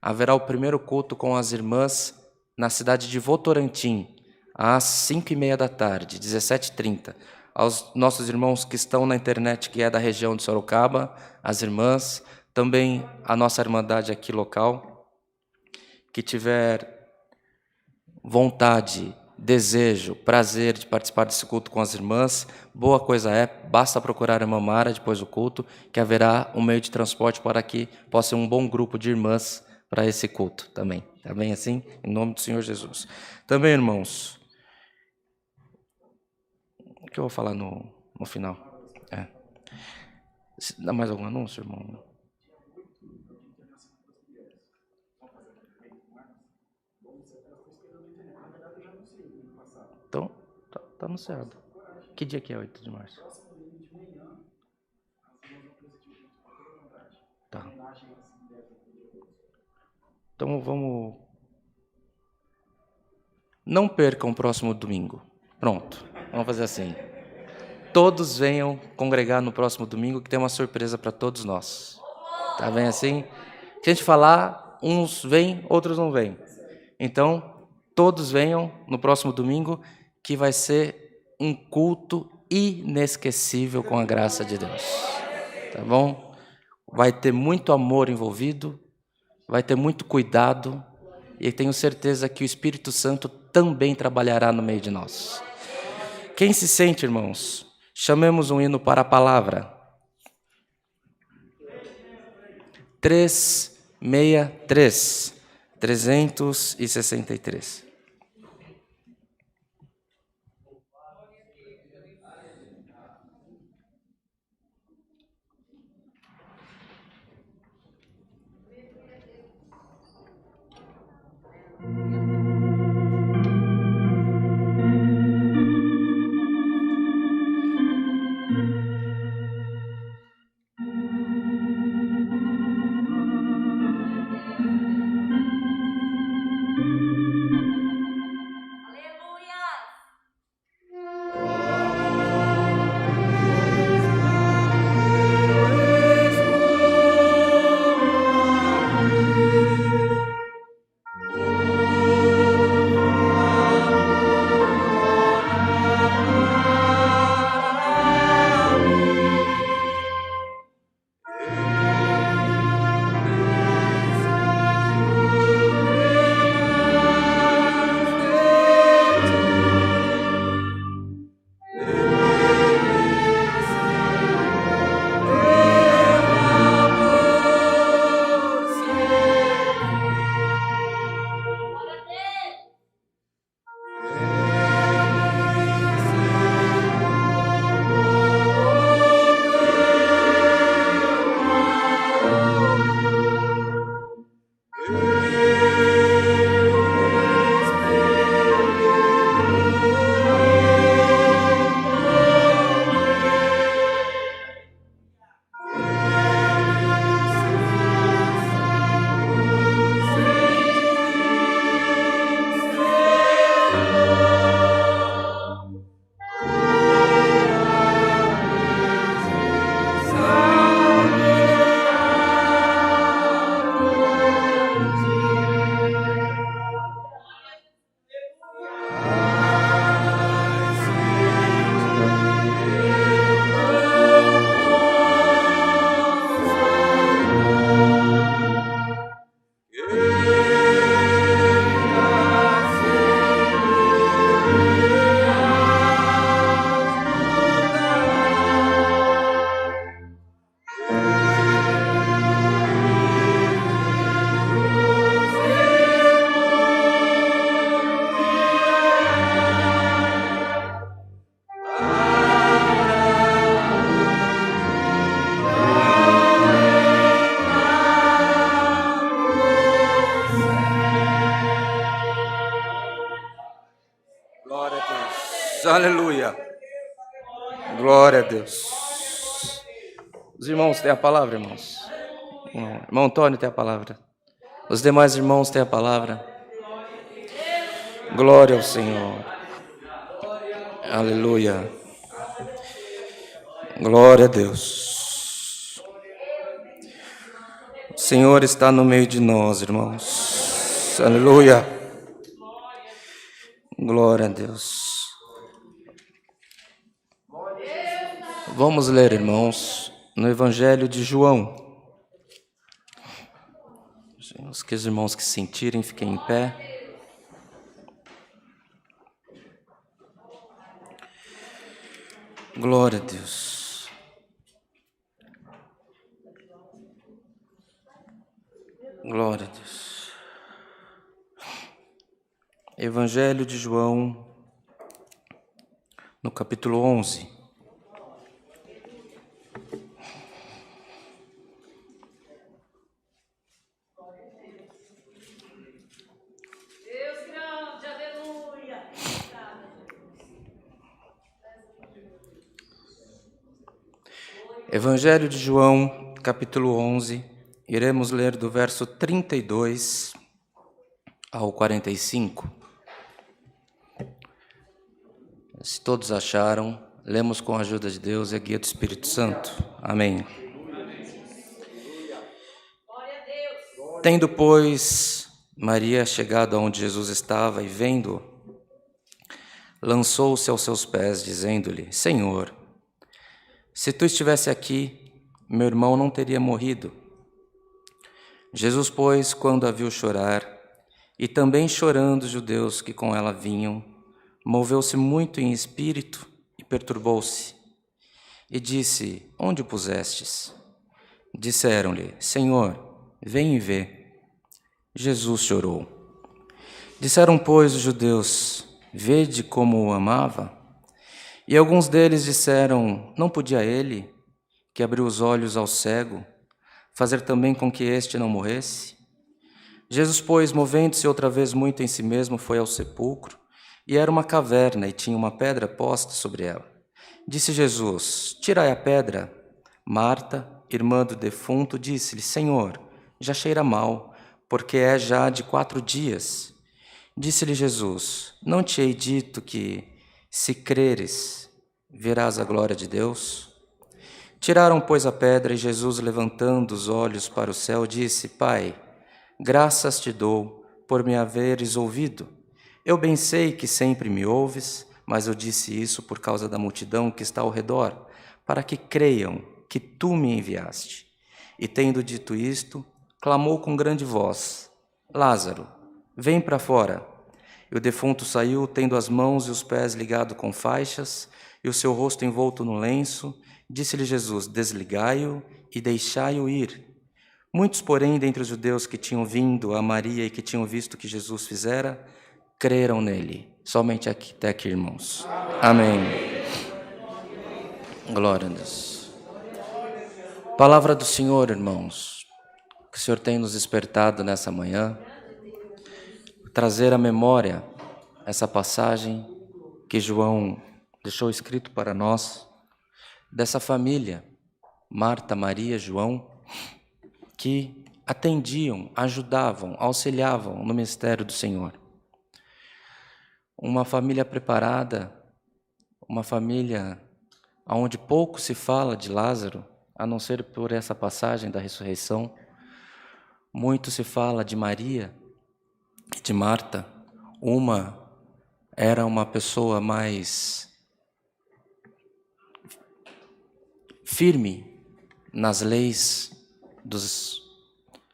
S1: haverá o primeiro culto com as irmãs na cidade de Votorantim, às 5h30 da tarde, 17h30. Aos nossos irmãos que estão na internet, que é da região de Sorocaba, as irmãs, também a nossa irmandade aqui local, que tiver vontade, desejo, prazer de participar desse culto com as irmãs, boa coisa é, basta procurar a irmã Mara depois do culto, que haverá um meio de transporte para que possa ser um bom grupo de irmãs para esse culto também. Tá bem assim? Em nome do Senhor Jesus. Também, irmãos, o que eu vou falar no final? Dá mais algum anúncio, irmão? Então, tá anunciado. Que dia que é 8 de março? Tá. Então vamos... Não percam o próximo domingo. Pronto, vamos fazer assim. Todos venham congregar no próximo domingo, que tem uma surpresa para todos nós. Tá bem assim? Se a gente falar, uns vêm, outros não vêm. Então, todos venham no próximo domingo, que vai ser um culto inesquecível com a graça de Deus. Tá bom? Vai ter muito amor envolvido, vai ter muito cuidado, e tenho certeza que o Espírito Santo também trabalhará no meio de nós. Quem se sente, irmãos? Chamemos um hino para a palavra. 363. 363. Glória a Deus. Aleluia. Glória a Deus. Os irmãos têm a palavra, irmãos? Irmão Antônio tem a palavra. Os demais irmãos têm a palavra. Glória ao Senhor. Aleluia. Glória a Deus. O Senhor está no meio de nós, irmãos. Aleluia. Glória a Deus. Vamos ler, irmãos, no Evangelho de João. Os irmãos que se sentirem, fiquem em pé. Glória a Deus. Glória a Deus. Evangelho de João, no capítulo 11. Evangelho de João, capítulo 11, iremos ler do verso 32 ao 45. Se todos acharam, lemos com a ajuda de Deus e a guia do Espírito Santo. Amém. Tendo, pois, Maria chegado aonde Jesus estava e vendo-o, lançou-se aos seus pés, dizendo-lhe: Senhor, se tu estivesse aqui, meu irmão não teria morrido. Jesus, pois, quando a viu chorar, e também chorando os judeus que com ela vinham, moveu-se muito em espírito e perturbou-se. E disse: Onde o pusestes? Disseram-lhe: Senhor, vem e vê. Jesus chorou. Disseram, pois, os judeus: Vede como o amava. E alguns deles disseram: Não podia ele, que abriu os olhos ao cego, fazer também com que este não morresse? Jesus, pois, movendo-se outra vez muito em si mesmo, foi ao sepulcro, e era uma caverna, e tinha uma pedra posta sobre ela. Disse Jesus: Tirai a pedra. Marta, irmã do defunto, disse-lhe: Senhor, já cheira mal, porque é já de 4 dias. Disse-lhe Jesus: Não te hei dito que, se creres, verás a glória de Deus? Tiraram, pois, a pedra, e Jesus, levantando os olhos para o céu, disse: Pai, graças te dou por me haveres ouvido. Eu bem sei que sempre me ouves, mas eu disse isso por causa da multidão que está ao redor, para que creiam que tu me enviaste. E tendo dito isto, clamou com grande voz: Lázaro, vem para fora. E o defunto saiu, tendo as mãos e os pés ligados com faixas, e o seu rosto envolto no lenço. Disse-lhe Jesus: Desligai-o e deixai-o ir. Muitos, porém, dentre os judeus que tinham vindo a Maria e que tinham visto o que Jesus fizera, creram nele. Somente aqui, até aqui, irmãos. Amém. Glória a Deus. Palavra do Senhor, irmãos, que o Senhor tem nos despertado nessa manhã, trazer à memória essa passagem que João deixou escrito para nós, dessa família, Marta, Maria, João, que atendiam, ajudavam, auxiliavam no mistério do Senhor. Uma família preparada, uma família onde pouco se fala de Lázaro, a não ser por essa passagem da ressurreição. Muito se fala de Maria e de Marta. Uma era uma pessoa mais firme nas leis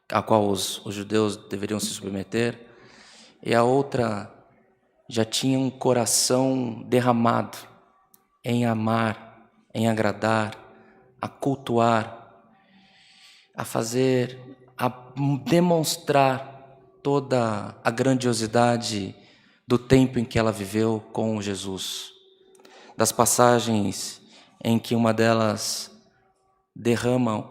S1: a qual os judeus deveriam se submeter, e a outra já tinha um coração derramado em amar, em agradar, a cultuar, a fazer, a demonstrar toda a grandiosidade do tempo em que ela viveu com Jesus. Das passagens em que uma delas derrama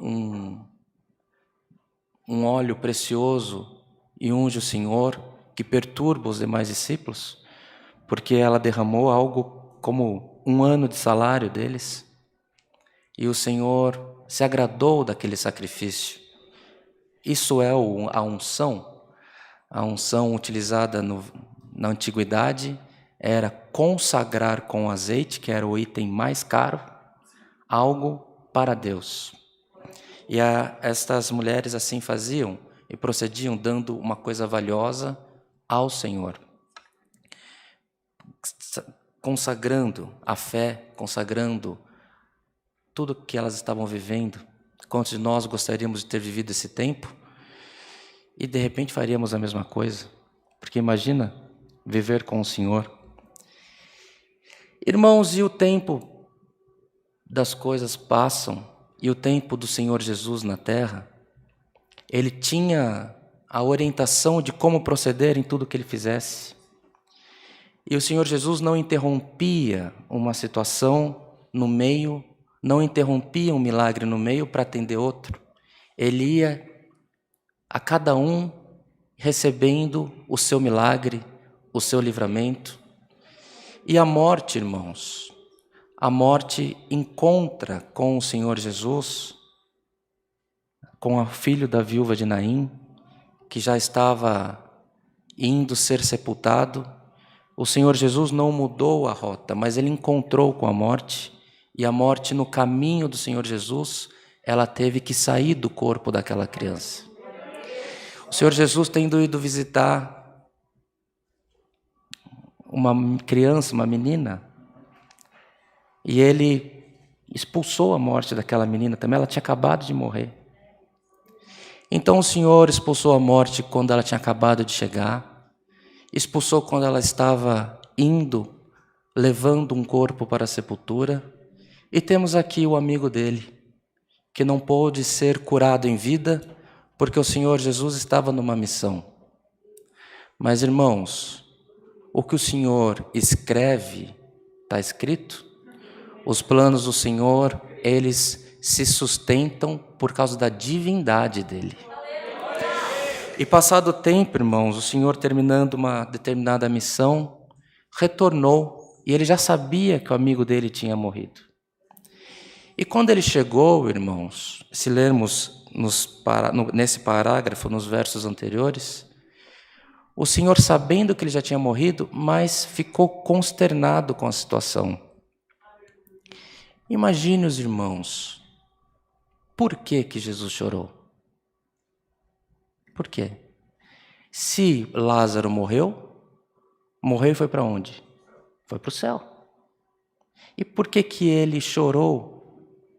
S1: um óleo precioso e unge o Senhor, que perturba os demais discípulos, porque ela derramou algo como 1 ano de salário deles, e o Senhor se agradou daquele sacrifício. Isso é a unção. A unção utilizada na antiguidade era consagrar com azeite, que era o item mais caro, algo para Deus. E estas mulheres assim faziam e procediam dando uma coisa valiosa ao Senhor, consagrando a fé, consagrando tudo que elas estavam vivendo. Quantos de nós gostaríamos de ter vivido esse tempo e de repente faríamos a mesma coisa? Porque imagina viver com o Senhor. Irmãos, e o tempo das coisas passam, e o tempo do Senhor Jesus na terra, Ele tinha a orientação de como proceder em tudo que Ele fizesse. E o Senhor Jesus não interrompia uma situação no meio, não interrompia um milagre no meio para atender outro. Ele ia a cada um recebendo o seu milagre, o seu livramento. E a morte, irmãos, a morte encontra com o Senhor Jesus, com o filho da viúva de Naim, que já estava indo ser sepultado. O Senhor Jesus não mudou a rota, mas Ele encontrou com a morte, e a morte no caminho do Senhor Jesus, ela teve que sair do corpo daquela criança. O Senhor Jesus tendo ido visitar uma criança, uma menina, e Ele expulsou a morte daquela menina também, ela tinha acabado de morrer. Então o Senhor expulsou a morte quando ela tinha acabado de chegar, expulsou quando ela estava indo, levando um corpo para a sepultura, e temos aqui o amigo dele, que não pôde ser curado em vida, porque o Senhor Jesus estava numa missão. Mas, irmãos, o que o Senhor escreve, está escrito. Os planos do Senhor, eles se sustentam por causa da divindade dele. E passado o tempo, irmãos, o Senhor, terminando uma determinada missão, retornou, e ele já sabia que o amigo dele tinha morrido. E quando ele chegou, irmãos, se lermos nesse parágrafo, nos versos anteriores, o Senhor, sabendo que ele já tinha morrido, mas ficou consternado com a situação. Imagine os irmãos, por que Jesus chorou? Por quê? Se Lázaro morreu e foi para onde? Foi para o céu. E por que ele chorou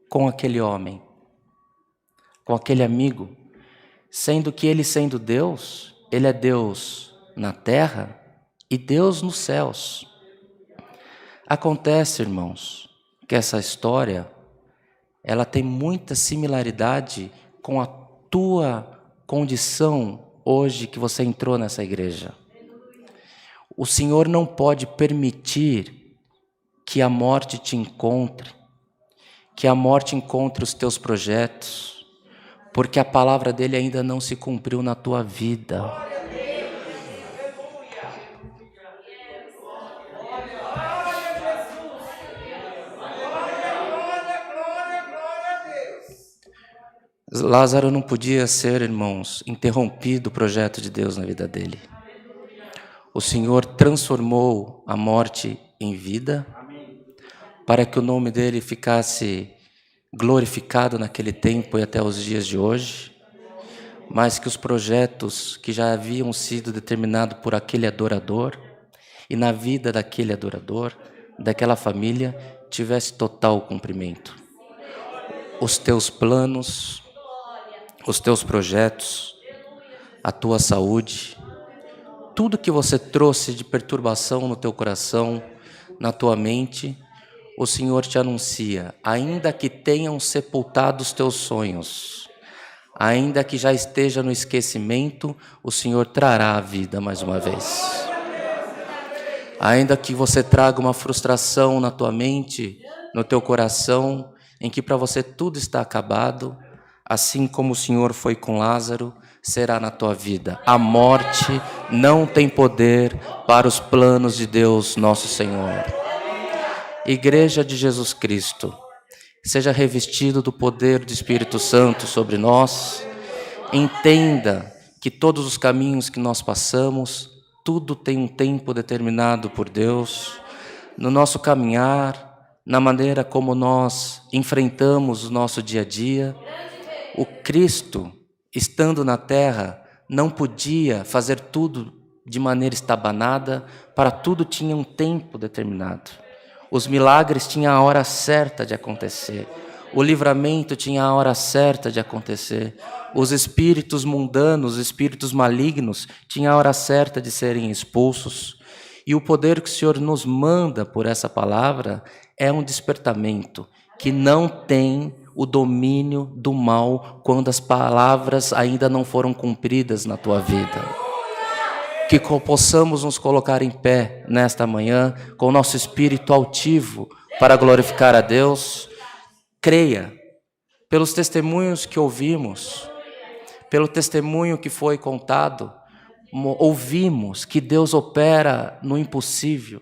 S1: com aquele homem? Com aquele amigo? Sendo que ele, sendo Deus, ele é Deus na terra e Deus nos céus. Acontece, irmãos, que essa história, ela tem muita similaridade com a tua condição hoje que você entrou nessa igreja. O Senhor não pode permitir que a morte te encontre, que a morte encontre os teus projetos, porque a palavra dele ainda não se cumpriu na tua vida. Lázaro não podia ser, irmãos, interrompido o projeto de Deus na vida dele. O Senhor transformou a morte em vida, para que o nome dele ficasse glorificado naquele tempo e até os dias de hoje, mas que os projetos que já haviam sido determinados por aquele adorador, e na vida daquele adorador, daquela família, tivesse total cumprimento. Os teus planos, os teus projetos, a tua saúde, tudo que você trouxe de perturbação no teu coração, na tua mente, o Senhor te anuncia, ainda que tenham sepultado os teus sonhos, ainda que já esteja no esquecimento, o Senhor trará a vida mais uma vez. Ainda que você traga uma frustração na tua mente, no teu coração, em que para você tudo está acabado, assim como o Senhor foi com Lázaro, será na tua vida. A morte não tem poder para os planos de Deus, nosso Senhor. Igreja de Jesus Cristo, seja revestido do poder do Espírito Santo sobre nós. Entenda que todos os caminhos que nós passamos, tudo tem um tempo determinado por Deus. No nosso caminhar, na maneira como nós enfrentamos o nosso dia a dia, o Cristo, estando na terra, não podia fazer tudo de maneira estabanada, para tudo tinha um tempo determinado. Os milagres tinham a hora certa de acontecer. O livramento tinha a hora certa de acontecer. Os espíritos mundanos, os espíritos malignos, tinham a hora certa de serem expulsos. E o poder que o Senhor nos manda por essa palavra é um despertamento que não tem o domínio do mal quando as palavras ainda não foram cumpridas na tua vida. Que possamos nos colocar em pé nesta manhã, com o nosso espírito altivo para glorificar a Deus. Creia, pelos testemunhos que ouvimos, pelo testemunho que foi contado, ouvimos que Deus opera no impossível,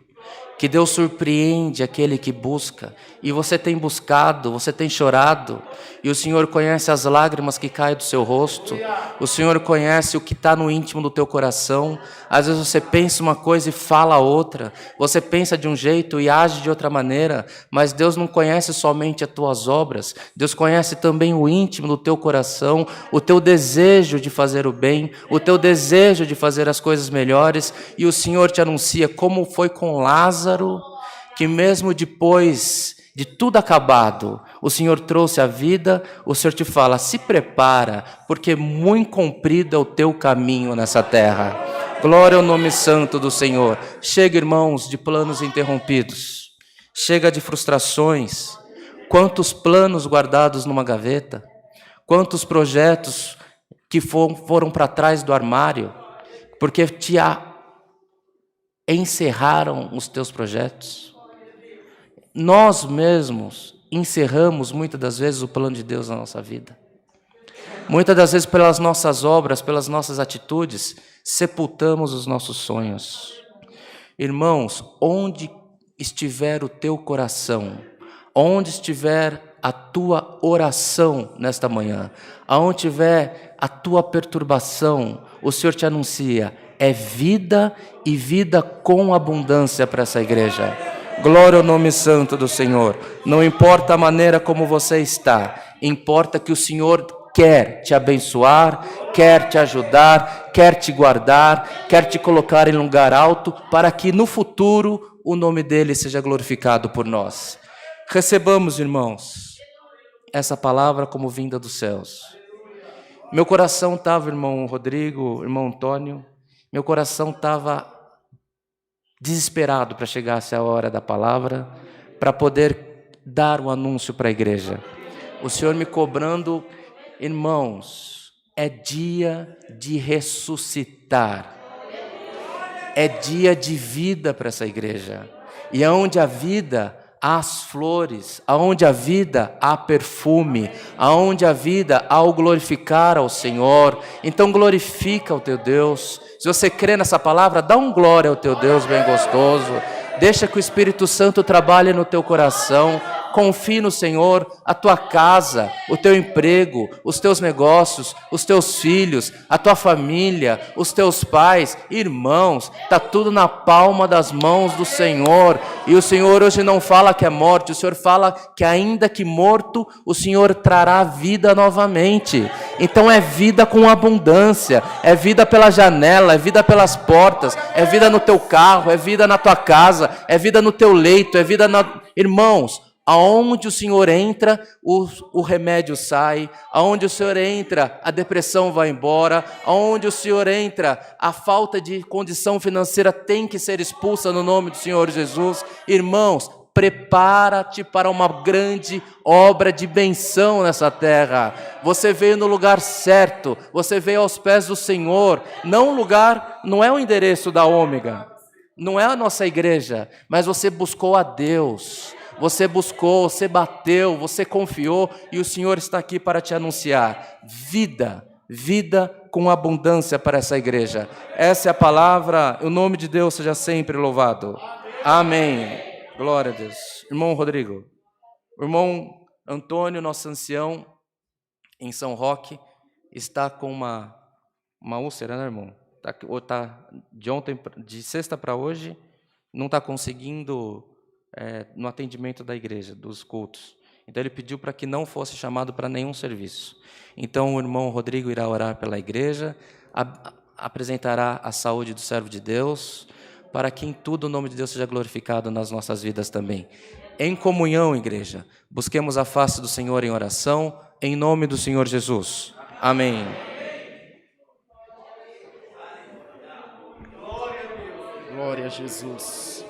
S1: que Deus surpreende aquele que busca. E você tem buscado, você tem chorado, e o Senhor conhece as lágrimas que caem do seu rosto, o Senhor conhece o que está no íntimo do teu coração. Às vezes você pensa uma coisa e fala outra, você pensa de um jeito e age de outra maneira, mas Deus não conhece somente as tuas obras, Deus conhece também o íntimo do teu coração, o teu desejo de fazer o bem, o teu desejo de fazer as coisas melhores, e o Senhor te anuncia, como foi com Lázaro, que mesmo depois de tudo acabado, o Senhor trouxe a vida. O Senhor te fala, se prepara, porque muito comprido é o teu caminho nessa terra. Glória ao nome santo do Senhor. Chega, irmãos, de planos interrompidos, chega de frustrações. Quantos planos guardados numa gaveta, quantos projetos que foram para trás do armário, porque te encerraram os teus projetos. Nós mesmos encerramos muitas das vezes o plano de Deus na nossa vida. Muitas das vezes pelas nossas obras, pelas nossas atitudes, sepultamos os nossos sonhos. Irmãos, onde estiver o teu coração, onde estiver a tua oração nesta manhã, aonde tiver a tua perturbação, o Senhor te anuncia, é vida e vida com abundância para essa igreja. Glória ao nome santo do Senhor. Não importa a maneira como você está, importa que o Senhor quer te abençoar, quer te ajudar, quer te guardar, quer te colocar em lugar alto, para que no futuro o nome dele seja glorificado por nós. Recebamos, irmãos, essa palavra como vinda dos céus. Meu coração estava, irmão Rodrigo, irmão Antônio, meu coração estava desesperado para chegasse a hora da palavra, para poder dar o anúncio para a igreja. O Senhor me cobrando, irmãos, é dia de ressuscitar, é dia de vida para essa igreja. E aonde a vida, há as flores, aonde a vida, há perfume, aonde a vida, há o glorificar ao Senhor. Então glorifica o teu Deus. Se você crê nessa palavra, dá um glória ao teu Deus bem gostoso. Deixa que o Espírito Santo trabalhe no teu coração. Confie no Senhor, a tua casa, o teu emprego, os teus negócios, os teus filhos, a tua família, os teus pais, irmãos, está tudo na palma das mãos do Senhor. E o Senhor hoje não fala que é morte, o Senhor fala que ainda que morto, o Senhor trará vida novamente. Então é vida com abundância, é vida pela janela, é vida pelas portas, é vida no teu carro, é vida na tua casa, é vida no teu leito, é vida na... Irmãos, aonde o Senhor entra, o remédio sai. Aonde o Senhor entra, a depressão vai embora. Aonde o Senhor entra, a falta de condição financeira tem que ser expulsa no nome do Senhor Jesus. Irmãos, prepara-te para uma grande obra de benção nessa terra. Você veio no lugar certo, você veio aos pés do Senhor. Não é o endereço da Ômega, não é a nossa igreja, mas você buscou a Deus. Você buscou, você bateu, você confiou, e o Senhor está aqui para te anunciar vida, vida com abundância para essa igreja. Essa é a palavra, o nome de Deus seja sempre louvado. Amém. Glória a Deus. Irmão Rodrigo, o irmão Antônio, nosso ancião, em São Roque, está com uma úlcera, né, irmão? Tá de sexta para hoje, não está conseguindo no atendimento da igreja, dos cultos. Então ele pediu para que não fosse chamado para nenhum serviço. Então o irmão Rodrigo irá orar pela igreja, apresentará a saúde do servo de Deus, para que em tudo o nome de Deus seja glorificado nas nossas vidas também. Em comunhão, igreja, busquemos a face do Senhor em oração, em nome do Senhor Jesus. Amém.
S7: Glória a Jesus.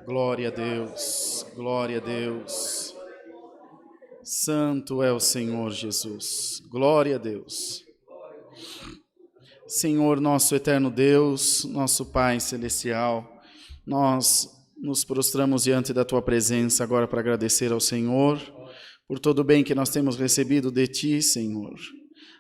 S7: Glória a Deus. Glória a Deus. Santo é o Senhor Jesus. Glória a Deus. Senhor, nosso eterno Deus, nosso Pai celestial, nós nos prostramos diante da Tua presença agora para agradecer ao Senhor por todo o bem que nós temos recebido de Ti, Senhor.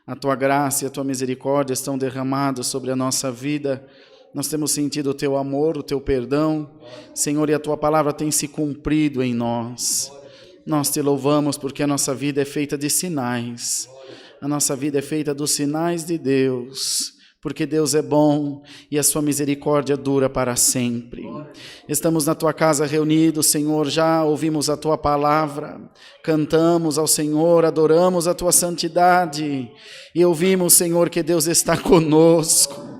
S7: A Tua graça e a Tua misericórdia estão derramadas sobre a nossa vida. Nós temos sentido o Teu amor, o Teu perdão, Senhor, e a Tua palavra tem se cumprido em nós. Nós Te louvamos porque a nossa vida é feita de sinais. A nossa vida é feita dos sinais de Deus, porque Deus é bom e a sua misericórdia dura para sempre. Estamos na Tua casa reunidos, Senhor, já ouvimos a Tua palavra, cantamos ao Senhor, adoramos a Tua santidade e ouvimos, Senhor, que Deus está conosco,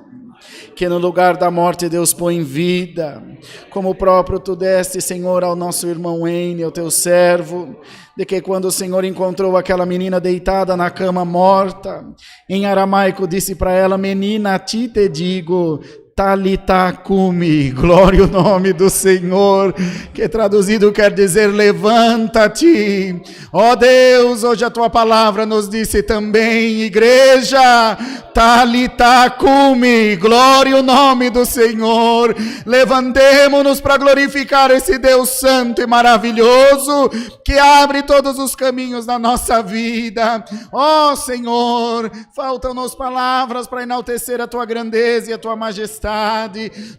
S7: que no lugar da morte Deus põe vida, como o próprio Tu deste, Senhor, ao nosso irmão Ene, ao Teu servo, de que quando o Senhor encontrou aquela menina deitada na cama morta, em aramaico disse para ela: menina, a ti te digo, Talita cumi, glória ao nome do Senhor, que traduzido quer dizer levanta-te. Ó Deus, hoje a Tua palavra nos disse também, igreja, Talita cumi, glória ao nome do Senhor. Levantemo-nos para glorificar esse Deus santo e maravilhoso, que abre todos os caminhos da nossa vida. Ó Senhor, faltam-nos palavras para enaltecer a Tua grandeza e a Tua majestade.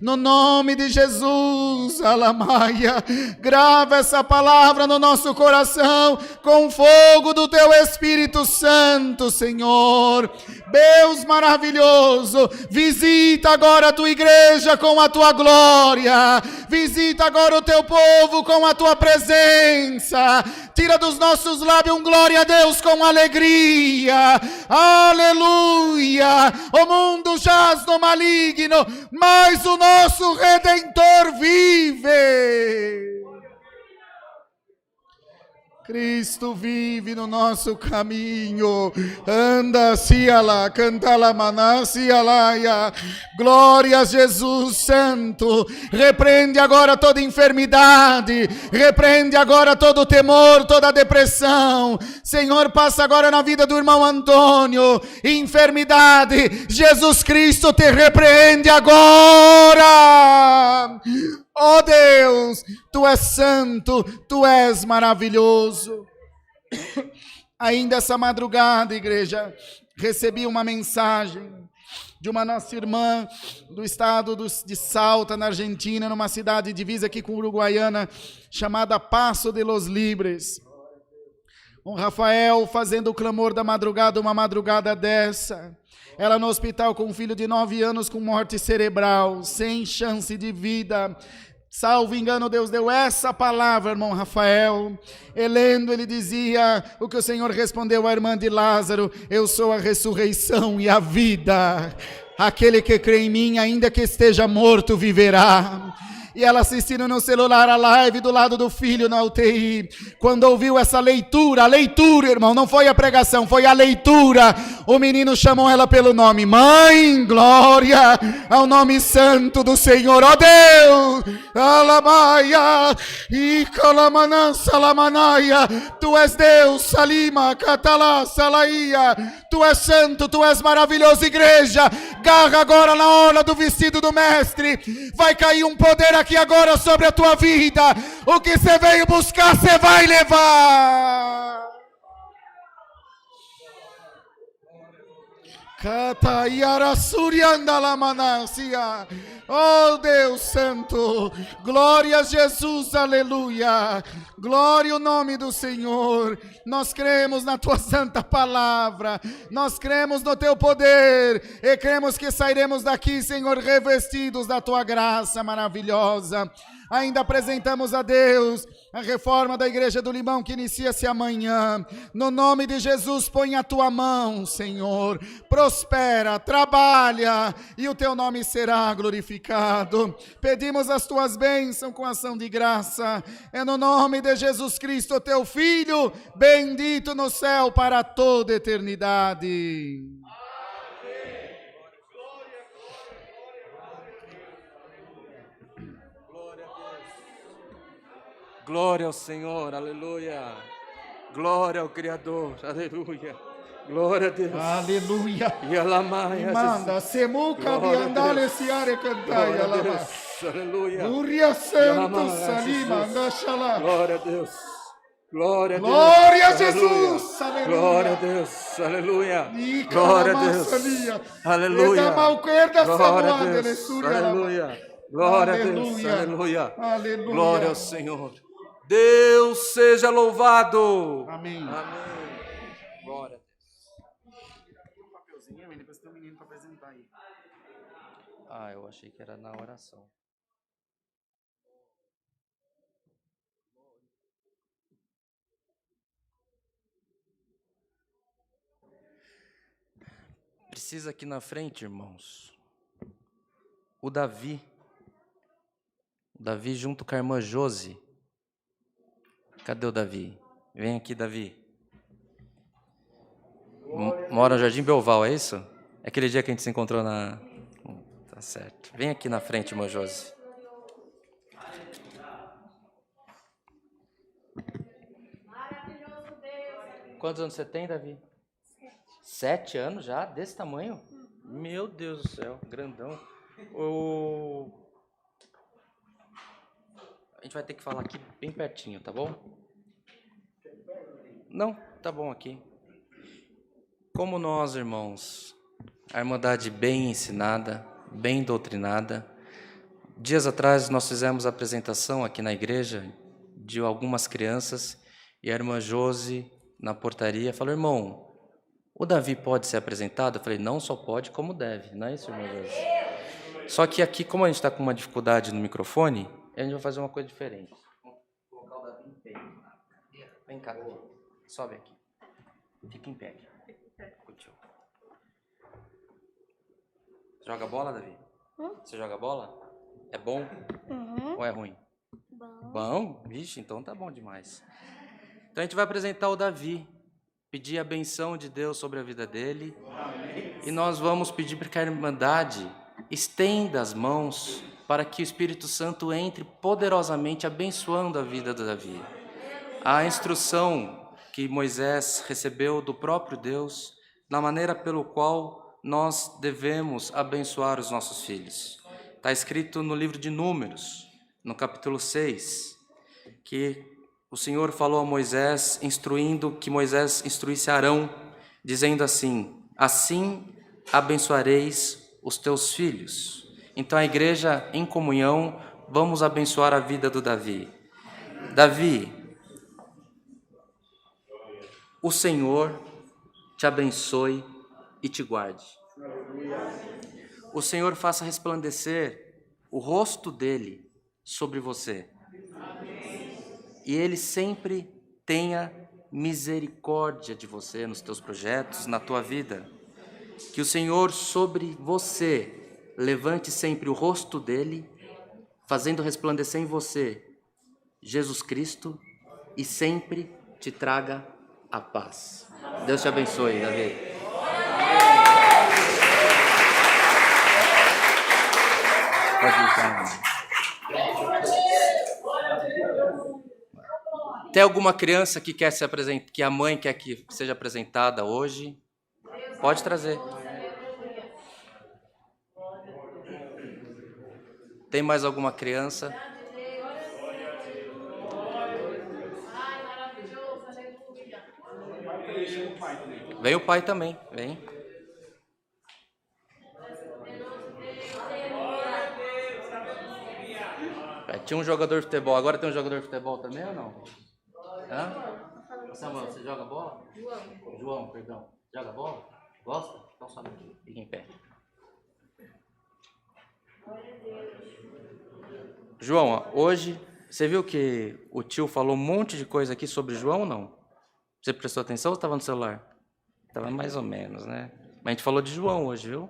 S7: No nome de Jesus, Alamaia, grava essa palavra no nosso coração com fogo do Teu Espírito Santo, Senhor. Deus maravilhoso, visita agora a Tua igreja com a Tua glória, visita agora o Teu povo com a Tua presença, tira dos nossos lábios glória a Deus com alegria, aleluia. O mundo jaz no maligno, mas o nosso Redentor vive. Cristo vive no nosso caminho. Anda, siala, canta la maná, sialaia. Glória a Jesus Santo. Repreende agora toda enfermidade. Repreende agora todo temor, toda depressão. Senhor, passa agora na vida do irmão Antônio. Enfermidade, Jesus Cristo te repreende agora. Ó Deus, Tu és santo, Tu és maravilhoso. Ainda essa madrugada, igreja, recebi uma mensagem de uma nossa irmã do estado de Salta, na Argentina, numa cidade divisa aqui com Uruguaiana, chamada Paso de los Libres. O Rafael fazendo o clamor da madrugada, uma madrugada dessa. Ela no hospital com um filho de 9 anos com morte cerebral, sem chance de vida. Salvo engano, Deus deu essa palavra, irmão Rafael. Lendo, ele dizia o que o Senhor respondeu à irmã de Lázaro: eu sou a ressurreição e a vida. Aquele que crê em mim, ainda que esteja morto, viverá. E ela assistindo no celular a live do lado do filho na UTI, quando ouviu essa leitura, a leitura, irmão, não foi a pregação, foi a leitura, o menino chamou ela pelo nome: mãe, glória ao nome santo do Senhor. Ó Deus, alamaia, e calamanã, salamanaia, Tu és Deus, salima, catalá, salaia, Tu és santo, Tu és maravilhoso, igreja. Garra agora na orla do vestido do mestre, vai cair um poder aqui agora sobre a tua vida. O que você veio buscar, você vai levar. Oh Deus Santo, glória a Jesus, aleluia, glória ao nome do Senhor. Nós cremos na Tua santa palavra, nós cremos no Teu poder e cremos que sairemos daqui, Senhor, revestidos da Tua graça maravilhosa. Ainda apresentamos a Deus a reforma da Igreja do Limão que inicia-se amanhã. No nome de Jesus, põe a Tua mão, Senhor. Prospera, trabalha e o Teu nome será glorificado. Pedimos as Tuas bênçãos com ação de graça. É no nome de Jesus Cristo, Teu Filho, bendito no céu para toda a eternidade.
S1: Glória ao Senhor, aleluia. Glória ao Criador, aleluia. Glória a Deus.
S7: Aleluia.
S1: E alamaia.
S7: Manda, semuca de andale siare cantai,
S1: Glória a
S7: alama.
S1: Deus, aleluia.
S7: Glória Santo,
S1: Alama,
S7: salima,
S1: Jesus.
S7: andashala.
S1: Glória a Deus. Glória a Deus.
S7: Glória a
S1: Aleluia.
S7: Jesus, aleluia.
S1: Glória a Deus, aleluia.
S7: E
S1: Glória a
S7: calama,
S1: Deus.
S7: salia.
S1: Aleluia.
S7: E da malquerda
S1: Glória a
S7: samuande,
S1: Deus.
S7: suria, alama.
S1: Aleluia. Glória a Deus.
S7: Aleluia.
S1: Aleluia.
S7: Aleluia.
S1: Glória ao Senhor. Deus seja louvado.
S7: Amém.
S1: Amém. Glória a Deus.
S7: Um papelzinho, e depois tem um menino para apresentar aí.
S1: Ah, eu achei que era na oração. Precisa aqui na frente, irmãos, o Davi. O Davi junto com a irmã Josi. Cadê o Davi? Vem aqui, Davi. Mora no Jardim Belval, é isso? É aquele dia que a gente se encontrou na... Tá certo. Vem aqui na frente, irmã Josi. Quantos anos você tem, Davi? 7 anos já? Desse tamanho? Meu Deus do céu, grandão. A gente vai ter que falar aqui bem pertinho, tá bom? Não, tá bom aqui. Como nós, irmãos, a Irmandade bem ensinada, bem doutrinada. Dias atrás nós fizemos a apresentação aqui na igreja de algumas crianças e a irmã Josi, na portaria, falou: irmão, o Davi pode ser apresentado? Eu falei: não só pode, como deve. Não é isso, irmã Josi? Só que aqui, como a gente está com uma dificuldade no microfone, a gente vai fazer uma coisa diferente. Vou colocar o Davi em pé. Vem cá, Davi. Sobe aqui. Fica em pé aqui. Contigo. Joga bola, Davi? Você joga bola? É bom? Ou é ruim? Bom? Vixe, então tá bom demais. Então a gente vai apresentar o Davi, pedir a benção de Deus sobre a vida dele. Amém. E nós vamos pedir para que a Irmandade estenda as mãos para que o Espírito Santo entre poderosamente abençoando a vida do Davi. A instrução que Moisés recebeu do próprio Deus, na maneira pelo qual nós devemos abençoar os nossos filhos. Está escrito no livro de Números, no capítulo 6, que o Senhor falou a Moisés, instruindo que Moisés instruísse Arão, dizendo assim: assim abençoareis os teus filhos. Então a igreja, em comunhão, vamos abençoar a vida do Davi. Davi, o Senhor te abençoe e te guarde. O Senhor faça resplandecer o rosto dele sobre você. E ele sempre tenha misericórdia de você nos teus projetos, na tua vida. Que o Senhor sobre você levante sempre o rosto dele, fazendo resplandecer em você Jesus Cristo e sempre te traga a paz. Deus te abençoe, Davi. Pode ir, cara. Tem alguma criança que quer se apresentar, que a mãe quer que seja apresentada hoje? Pode trazer. Tem mais alguma criança? Vem o pai também, vem. Tinha um jogador de futebol, agora tem um jogador de futebol também ou não? Hã? Samuel, você joga bola? João, perdão. Joga bola? Gosta? Então sobe aqui, fica em pé. João, ó, hoje, você viu que o tio falou um monte de coisa aqui sobre João ou não? Você prestou atenção ou estava no celular? Estava mais ou menos, né? Mas a gente falou de João hoje, viu?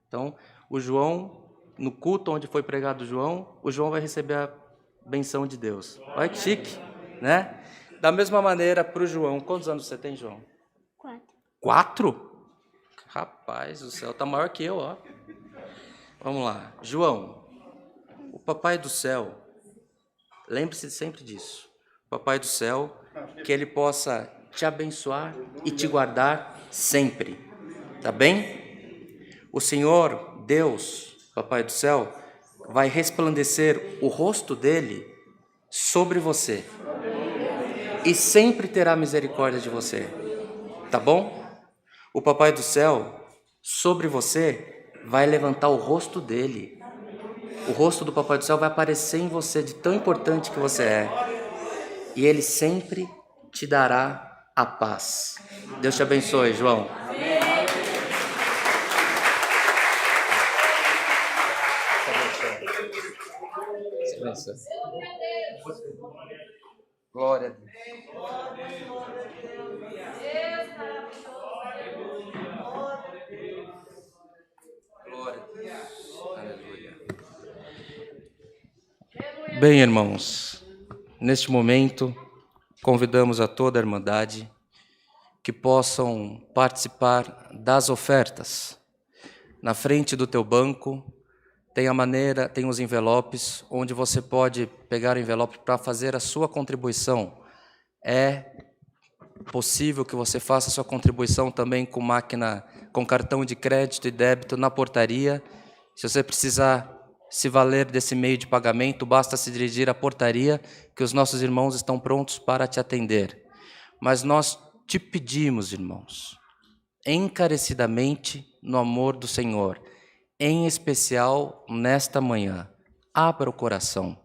S1: Então, o João, no culto onde foi pregado o João vai receber a benção de Deus. Olha que chique, né? Da mesma maneira para o João. Quantos anos você tem, João?
S8: 4.
S1: 4? Rapaz, o céu está maior que eu, ó. Vamos lá. João, o Papai do Céu, lembre-se sempre disso. O Papai do Céu, que Ele possa te abençoar e te guardar sempre. Tá bem? O Senhor, Deus, Papai do Céu, vai resplandecer o rosto dele sobre você. E sempre terá misericórdia de você. Tá bom? O Papai do Céu, sobre você, vai levantar o rosto dele. O rosto do Papai do Céu vai aparecer em você de tão importante que você é. E ele sempre te dará a paz. Deus te abençoe, João. Glória a Deus. Glória a Deus. Aleluia. Bem, irmãos, neste momento, convidamos a toda a Irmandade que possam participar das ofertas. Na frente do teu banco, tem os envelopes, onde você pode pegar o envelope para fazer a sua contribuição. É possível que você faça a sua contribuição também com cartão de crédito e débito na portaria. Se você precisar se valer desse meio de pagamento, basta se dirigir à portaria, que os nossos irmãos estão prontos para te atender. Mas nós te pedimos, irmãos, encarecidamente no amor do Senhor, em especial nesta manhã, abra o coração.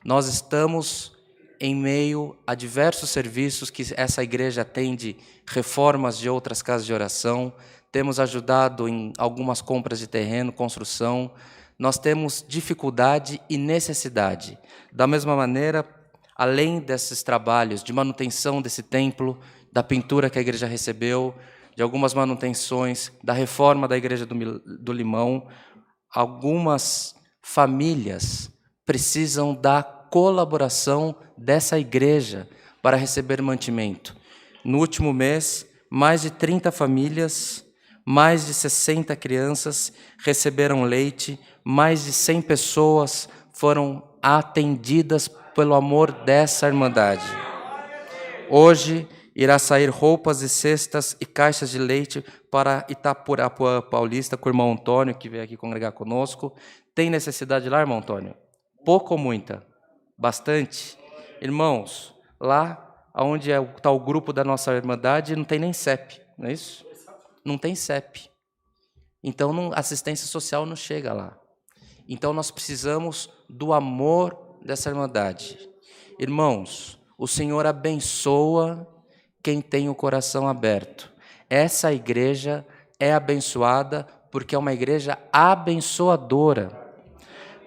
S1: Nós estamos em meio a diversos serviços que essa igreja atende, reformas de outras casas de oração, temos ajudado em algumas compras de terreno, construção, nós temos dificuldade e necessidade. Da mesma maneira, além desses trabalhos de manutenção desse templo, da pintura que a igreja recebeu, de algumas manutenções, da reforma da igreja do Limão, algumas famílias precisam da colaboração dessa igreja para receber mantimento. No último mês, mais de 30 famílias, mais de 60 crianças receberam leite, mais de 100 pessoas foram atendidas pelo amor dessa Irmandade. Hoje irá sair roupas e cestas e caixas de leite para Itapurapuã Paulista, com o irmão Antônio, que veio aqui congregar conosco. Tem necessidade lá, irmão Antônio? Pouco ou muita? Bastante? Irmãos, lá onde está o grupo da nossa Irmandade, não tem nem CEP, não é isso? Não tem CEP. Então, assistência social não chega lá. Então, nós precisamos do amor dessa Irmandade. Irmãos, o Senhor abençoa quem tem o coração aberto. Essa igreja é abençoada porque é uma igreja abençoadora.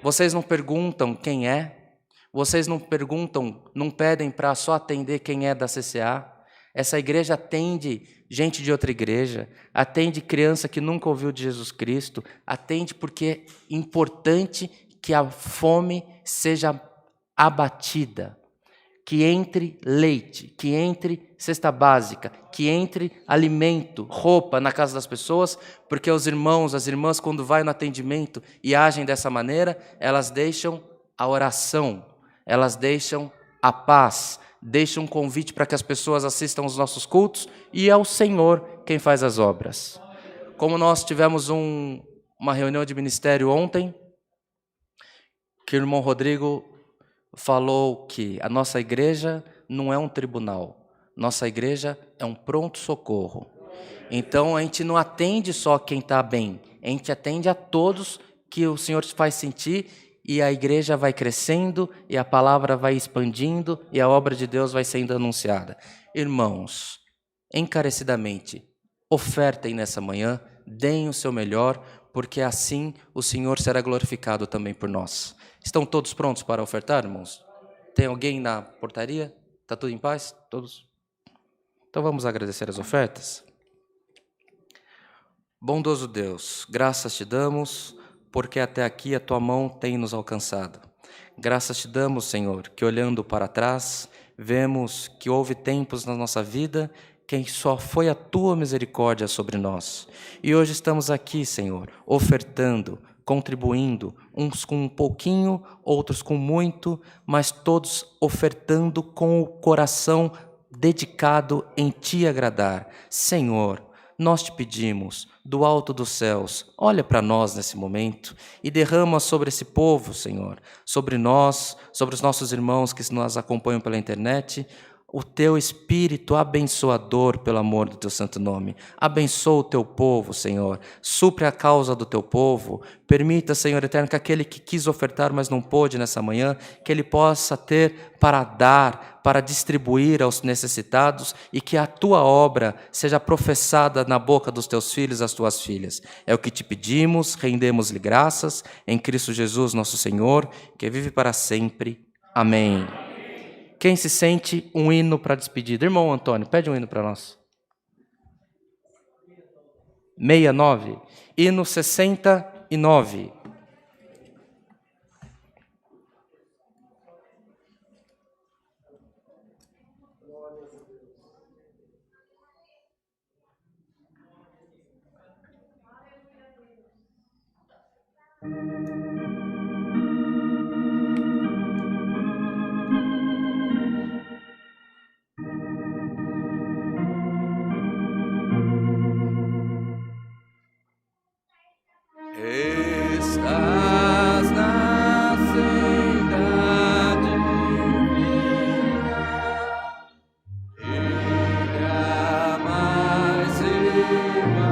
S1: Vocês não perguntam quem é, vocês não perguntam, não pedem para só atender quem é da CCA. Essa igreja atende gente de outra igreja, atende criança que nunca ouviu de Jesus Cristo, atende porque é importante que a fome seja abatida. Que entre leite, que entre cesta básica, que entre alimento, roupa na casa das pessoas, porque os irmãos, as irmãs, quando vai no atendimento e agem dessa maneira, elas deixam a oração, elas deixam a paz, deixam um convite para que as pessoas assistam aos nossos cultos e é o Senhor quem faz as obras. Como nós tivemos uma reunião de ministério ontem, que o irmão Rodrigo falou que a nossa igreja não é um tribunal, nossa igreja é um pronto-socorro. Então, a gente não atende só quem está bem, a gente atende a todos que o Senhor faz sentir e a igreja vai crescendo, e a palavra vai expandindo, e a obra de Deus vai sendo anunciada. Irmãos, encarecidamente, ofertem nessa manhã, deem o seu melhor, porque assim o Senhor será glorificado também por nós. Estão todos prontos para ofertar, irmãos? Tem alguém na portaria? Está tudo em paz? Todos? Então vamos agradecer as ofertas? Bondoso Deus, graças te damos, porque até aqui a tua mão tem nos alcançado. Graças te damos, Senhor, que olhando para trás, vemos que houve tempos na nossa vida que só foi a tua misericórdia sobre nós. E hoje estamos aqui, Senhor, ofertando, contribuindo, uns com um pouquinho, outros com muito, mas todos ofertando com o coração dedicado em te agradar. Senhor, nós te pedimos, do alto dos céus, olha para nós nesse momento e derrama sobre esse povo, Senhor, sobre nós, sobre os nossos irmãos que nos acompanham pela internet, o teu Espírito abençoador pelo amor do teu santo nome. Abençoa o teu povo, Senhor. Supre a causa do teu povo. Permita, Senhor eterno, que aquele que quis ofertar, mas não pôde nessa manhã, que ele possa ter para dar, para distribuir aos necessitados e que a tua obra seja professada na boca dos teus filhos e das tuas filhas. É o que te pedimos, rendemos-lhe graças, em Cristo Jesus, nosso Senhor, que vive para sempre. Amém. Quem se sente um hino para despedida? Irmão Antônio, pede um hino para nós. 69. Hino 69. Estás na senda divina, ilha mais irmã.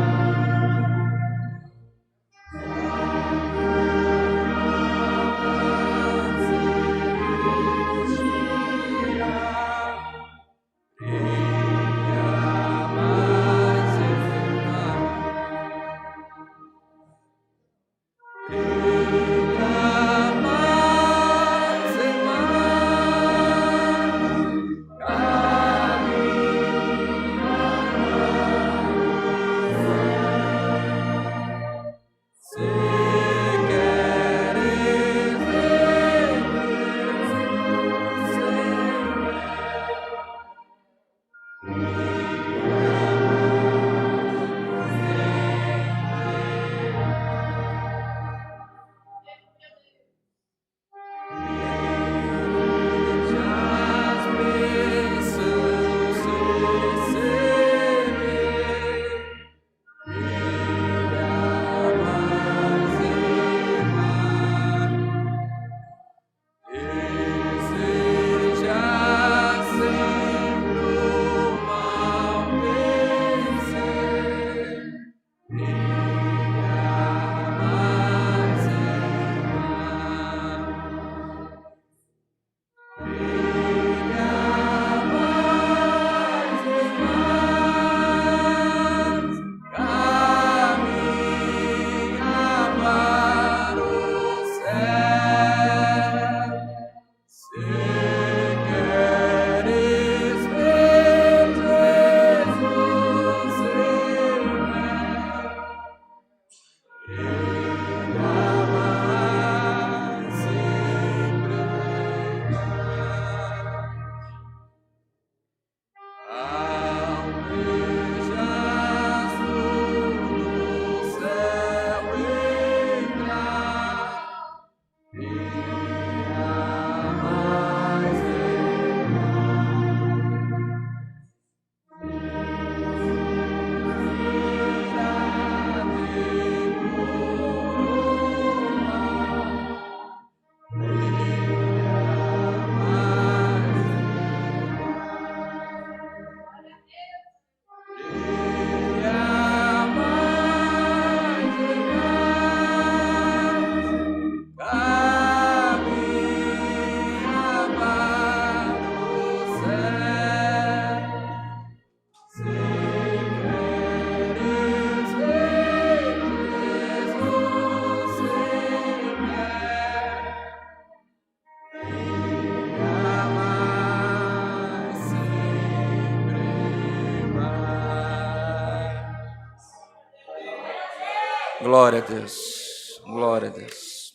S1: Glória a Deus. Glória a Deus.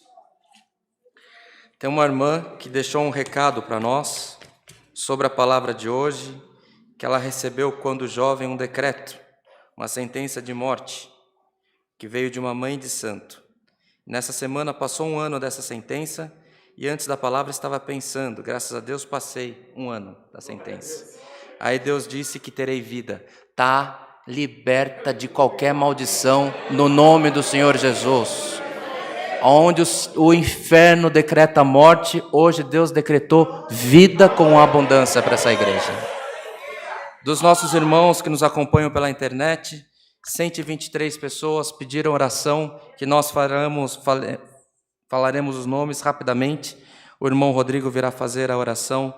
S1: Tem uma irmã que deixou um recado para nós sobre a palavra de hoje, que ela recebeu quando jovem um decreto, uma sentença de morte, que veio de uma mãe de santo. Nessa semana passou 1 ano dessa sentença, e antes da palavra estava pensando, graças a Deus passei 1 ano da sentença. Aí Deus disse que terei vida. Tá liberta de qualquer maldição no nome do Senhor Jesus. Onde o inferno decreta morte, hoje Deus decretou vida com abundância para essa igreja. Dos nossos irmãos que nos acompanham pela internet, 123 pessoas pediram oração, que nós falaremos os nomes rapidamente. O irmão Rodrigo virá fazer a oração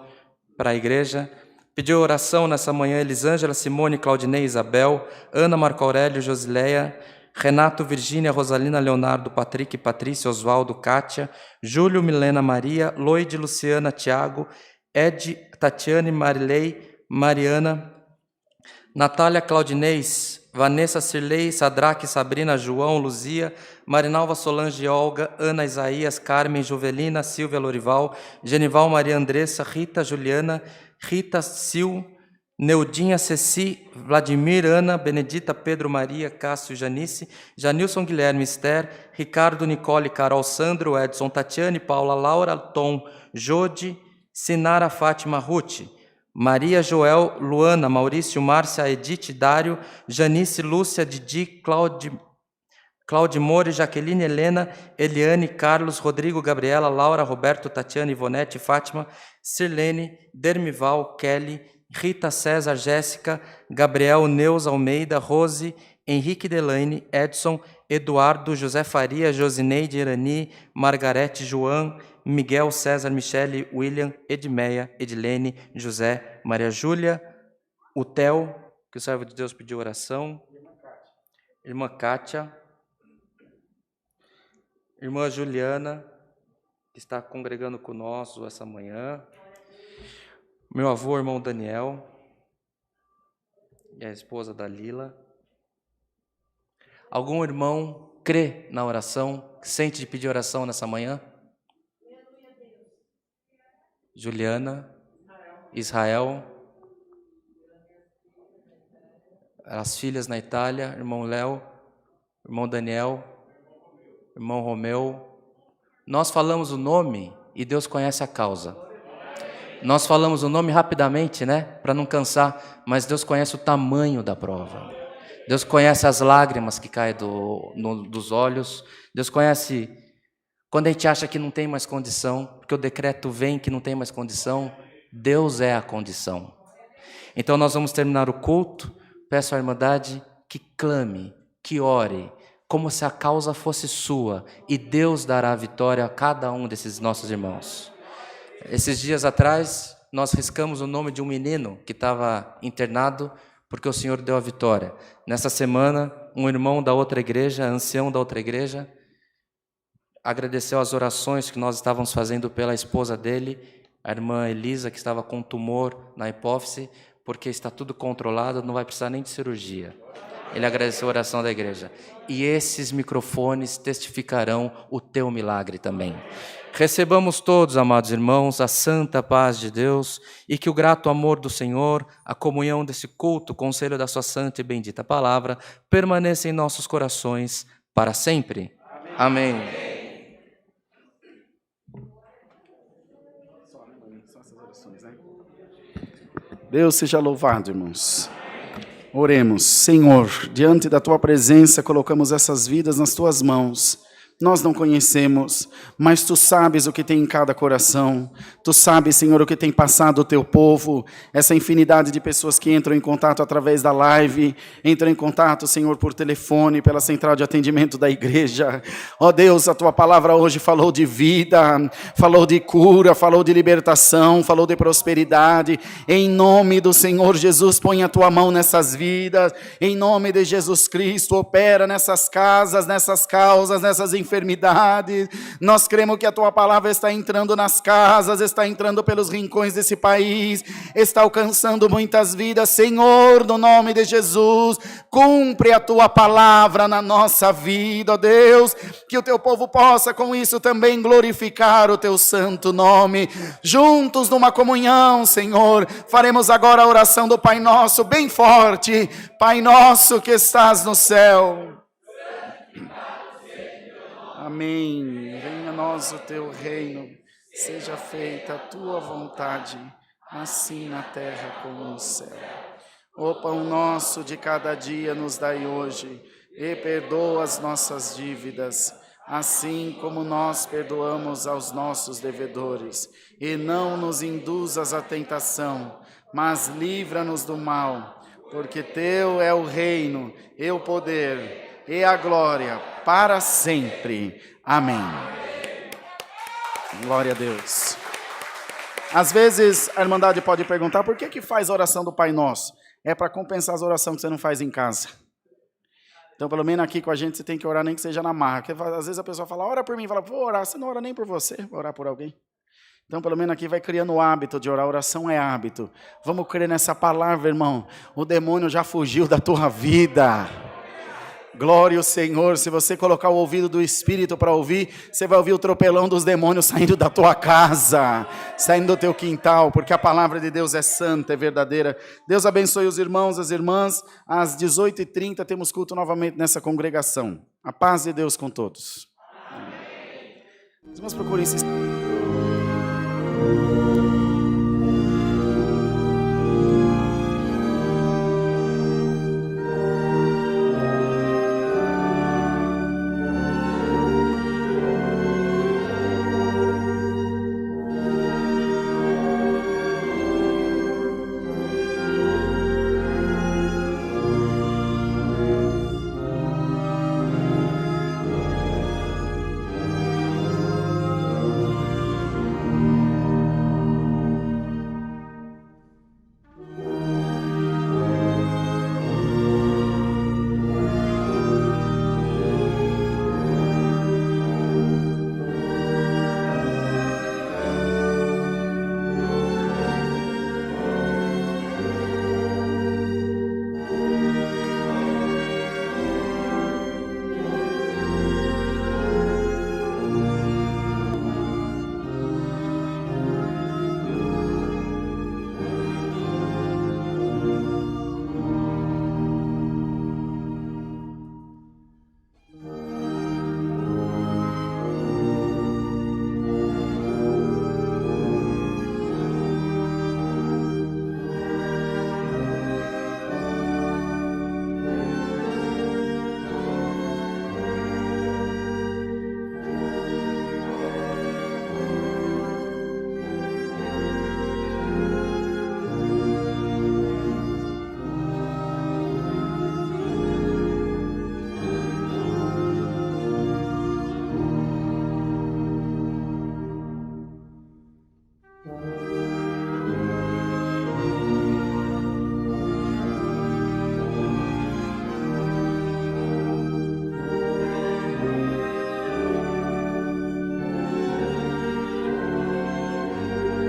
S1: para a igreja. Pediu oração nessa manhã Elisângela, Simone, Claudinei, Isabel, Ana, Marco Aurélio, Josileia, Renato, Virgínia, Rosalina, Leonardo, Patrick, Patrícia, Oswaldo, Kátia, Júlio, Milena, Maria, Loide, Luciana, Tiago, Ed, Tatiane, Marilei, Mariana, Natália, Claudinês, Vanessa, Cirlei, Sadraque, Sabrina, João, Luzia, Marinalva, Solange, Olga, Ana, Isaías, Carmen, Juvelina, Silvia, Lorival, Genival, Maria Andressa, Rita, Juliana, Rita, Sil, Neudinha, Ceci, Vladimir, Ana, Benedita, Pedro, Maria, Cássio, Janice, Janilson, Guilherme, Esther, Ricardo, Nicole, Carol, Sandro, Edson, Tatiane, Paula, Laura, Tom, Jode, Sinara, Fátima, Ruth, Maria, Joel, Luana, Maurício, Márcia, Edith, Dário, Janice, Lúcia, Didi, Claudimore, Jaqueline, Helena, Eliane, Carlos, Rodrigo, Gabriela, Laura, Roberto, Tatiana, Ivonete, Fátima, Sirlene, Dermival, Kelly, Rita, César, Jéssica, Gabriel, Neuza, Almeida, Rose, Henrique, Delaine, Edson, Eduardo, José Faria, Josineide, Irani, Margarete, João, Miguel, César, Michele, William, Edmeia, Edilene, José, Maria Júlia, o Theo, que o servo de Deus pediu oração, irmã Kátia, irmã Juliana, que está congregando conosco essa manhã, meu avô, irmão Daniel, e a esposa da Lila. Algum irmão crê na oração, sente de pedir oração nessa manhã? Juliana, Israel, as filhas na Itália, irmão Léo, irmão Daniel, irmão Romeu. Nós falamos o nome e Deus conhece a causa. Nós falamos o nome rapidamente, né? Para não cansar, mas Deus conhece o tamanho da prova. Deus conhece as lágrimas que caem dos olhos. Deus conhece quando a gente acha que não tem mais condição, porque o decreto vem que não tem mais condição. Deus é a condição. Então nós vamos terminar o culto. Peço à Irmandade que clame, que ore, como se a causa fosse sua, e Deus dará a vitória a cada um desses nossos irmãos. Esses dias atrás, nós riscamos o nome de um menino que estava internado, porque o Senhor deu a vitória. Nessa semana, um irmão da outra igreja, ancião da outra igreja, agradeceu as orações que nós estávamos fazendo pela esposa dele, a irmã Elisa, que estava com tumor na hipófise, porque está tudo controlado, não vai precisar nem de cirurgia. Ele agradeceu a oração da igreja. E esses microfones testificarão o teu milagre também. Recebamos todos, amados irmãos, a santa paz de Deus e que o grato amor do Senhor, a comunhão desse culto, o conselho da sua santa e bendita palavra, permaneça em nossos corações para sempre. Amém. Amém.
S7: Deus seja louvado, irmãos. Oremos. Senhor, diante da Tua presença, colocamos essas vidas nas Tuas mãos. Nós não conhecemos, mas Tu sabes o que tem em cada coração. Tu sabes, Senhor, o que tem passado o Teu povo, essa infinidade de pessoas que entram em contato através da live, entram em contato, Senhor, por telefone, pela central de atendimento da igreja. Ó Deus, a Tua palavra hoje falou de vida, falou de cura, falou de libertação, falou de prosperidade. Em nome do Senhor Jesus, põe a Tua mão nessas vidas. Em nome de Jesus Cristo, opera nessas casas, nessas causas, nessas enfermidades. enfermidades. Nós cremos que a tua palavra está entrando nas casas, está entrando pelos rincões desse país, está alcançando muitas vidas. Senhor, no nome de Jesus, cumpre a tua palavra na nossa vida, ó Deus, que o teu povo possa com isso também glorificar o teu santo nome. Juntos numa comunhão, Senhor, faremos agora a oração do Pai Nosso bem forte. Pai nosso que estás no céu. Amém. Venha a nós o teu reino, seja feita a tua vontade, assim na terra como no céu. O pão nosso de cada dia nos dai hoje, e perdoa as nossas dívidas, assim como nós perdoamos aos nossos devedores. E não nos induzas à tentação, mas livra-nos do mal, porque teu é o reino, e o poder, e a glória, para sempre. Amém. Glória a Deus. Às vezes a Irmandade pode perguntar, por que faz a oração do Pai Nosso? É para compensar as orações que você não faz em casa. Então, pelo menos aqui com a gente, você tem que orar nem que seja na marra. Porque às vezes a pessoa fala, ora por mim. Fala, vou orar. Você não ora nem por você, vou orar por alguém. Então, pelo menos aqui vai criando o hábito de orar. A oração é hábito. Vamos crer nessa palavra, irmão. O demônio já fugiu da tua vida. Glória ao Senhor. Se você colocar o ouvido do Espírito para ouvir, você vai ouvir o tropelão dos demônios saindo da tua casa, saindo do teu quintal, porque a palavra de Deus é santa, é verdadeira. Deus abençoe os irmãos, as irmãs. Às 18h30 temos culto novamente nessa congregação. A paz de Deus com todos. Os irmãos procurem se...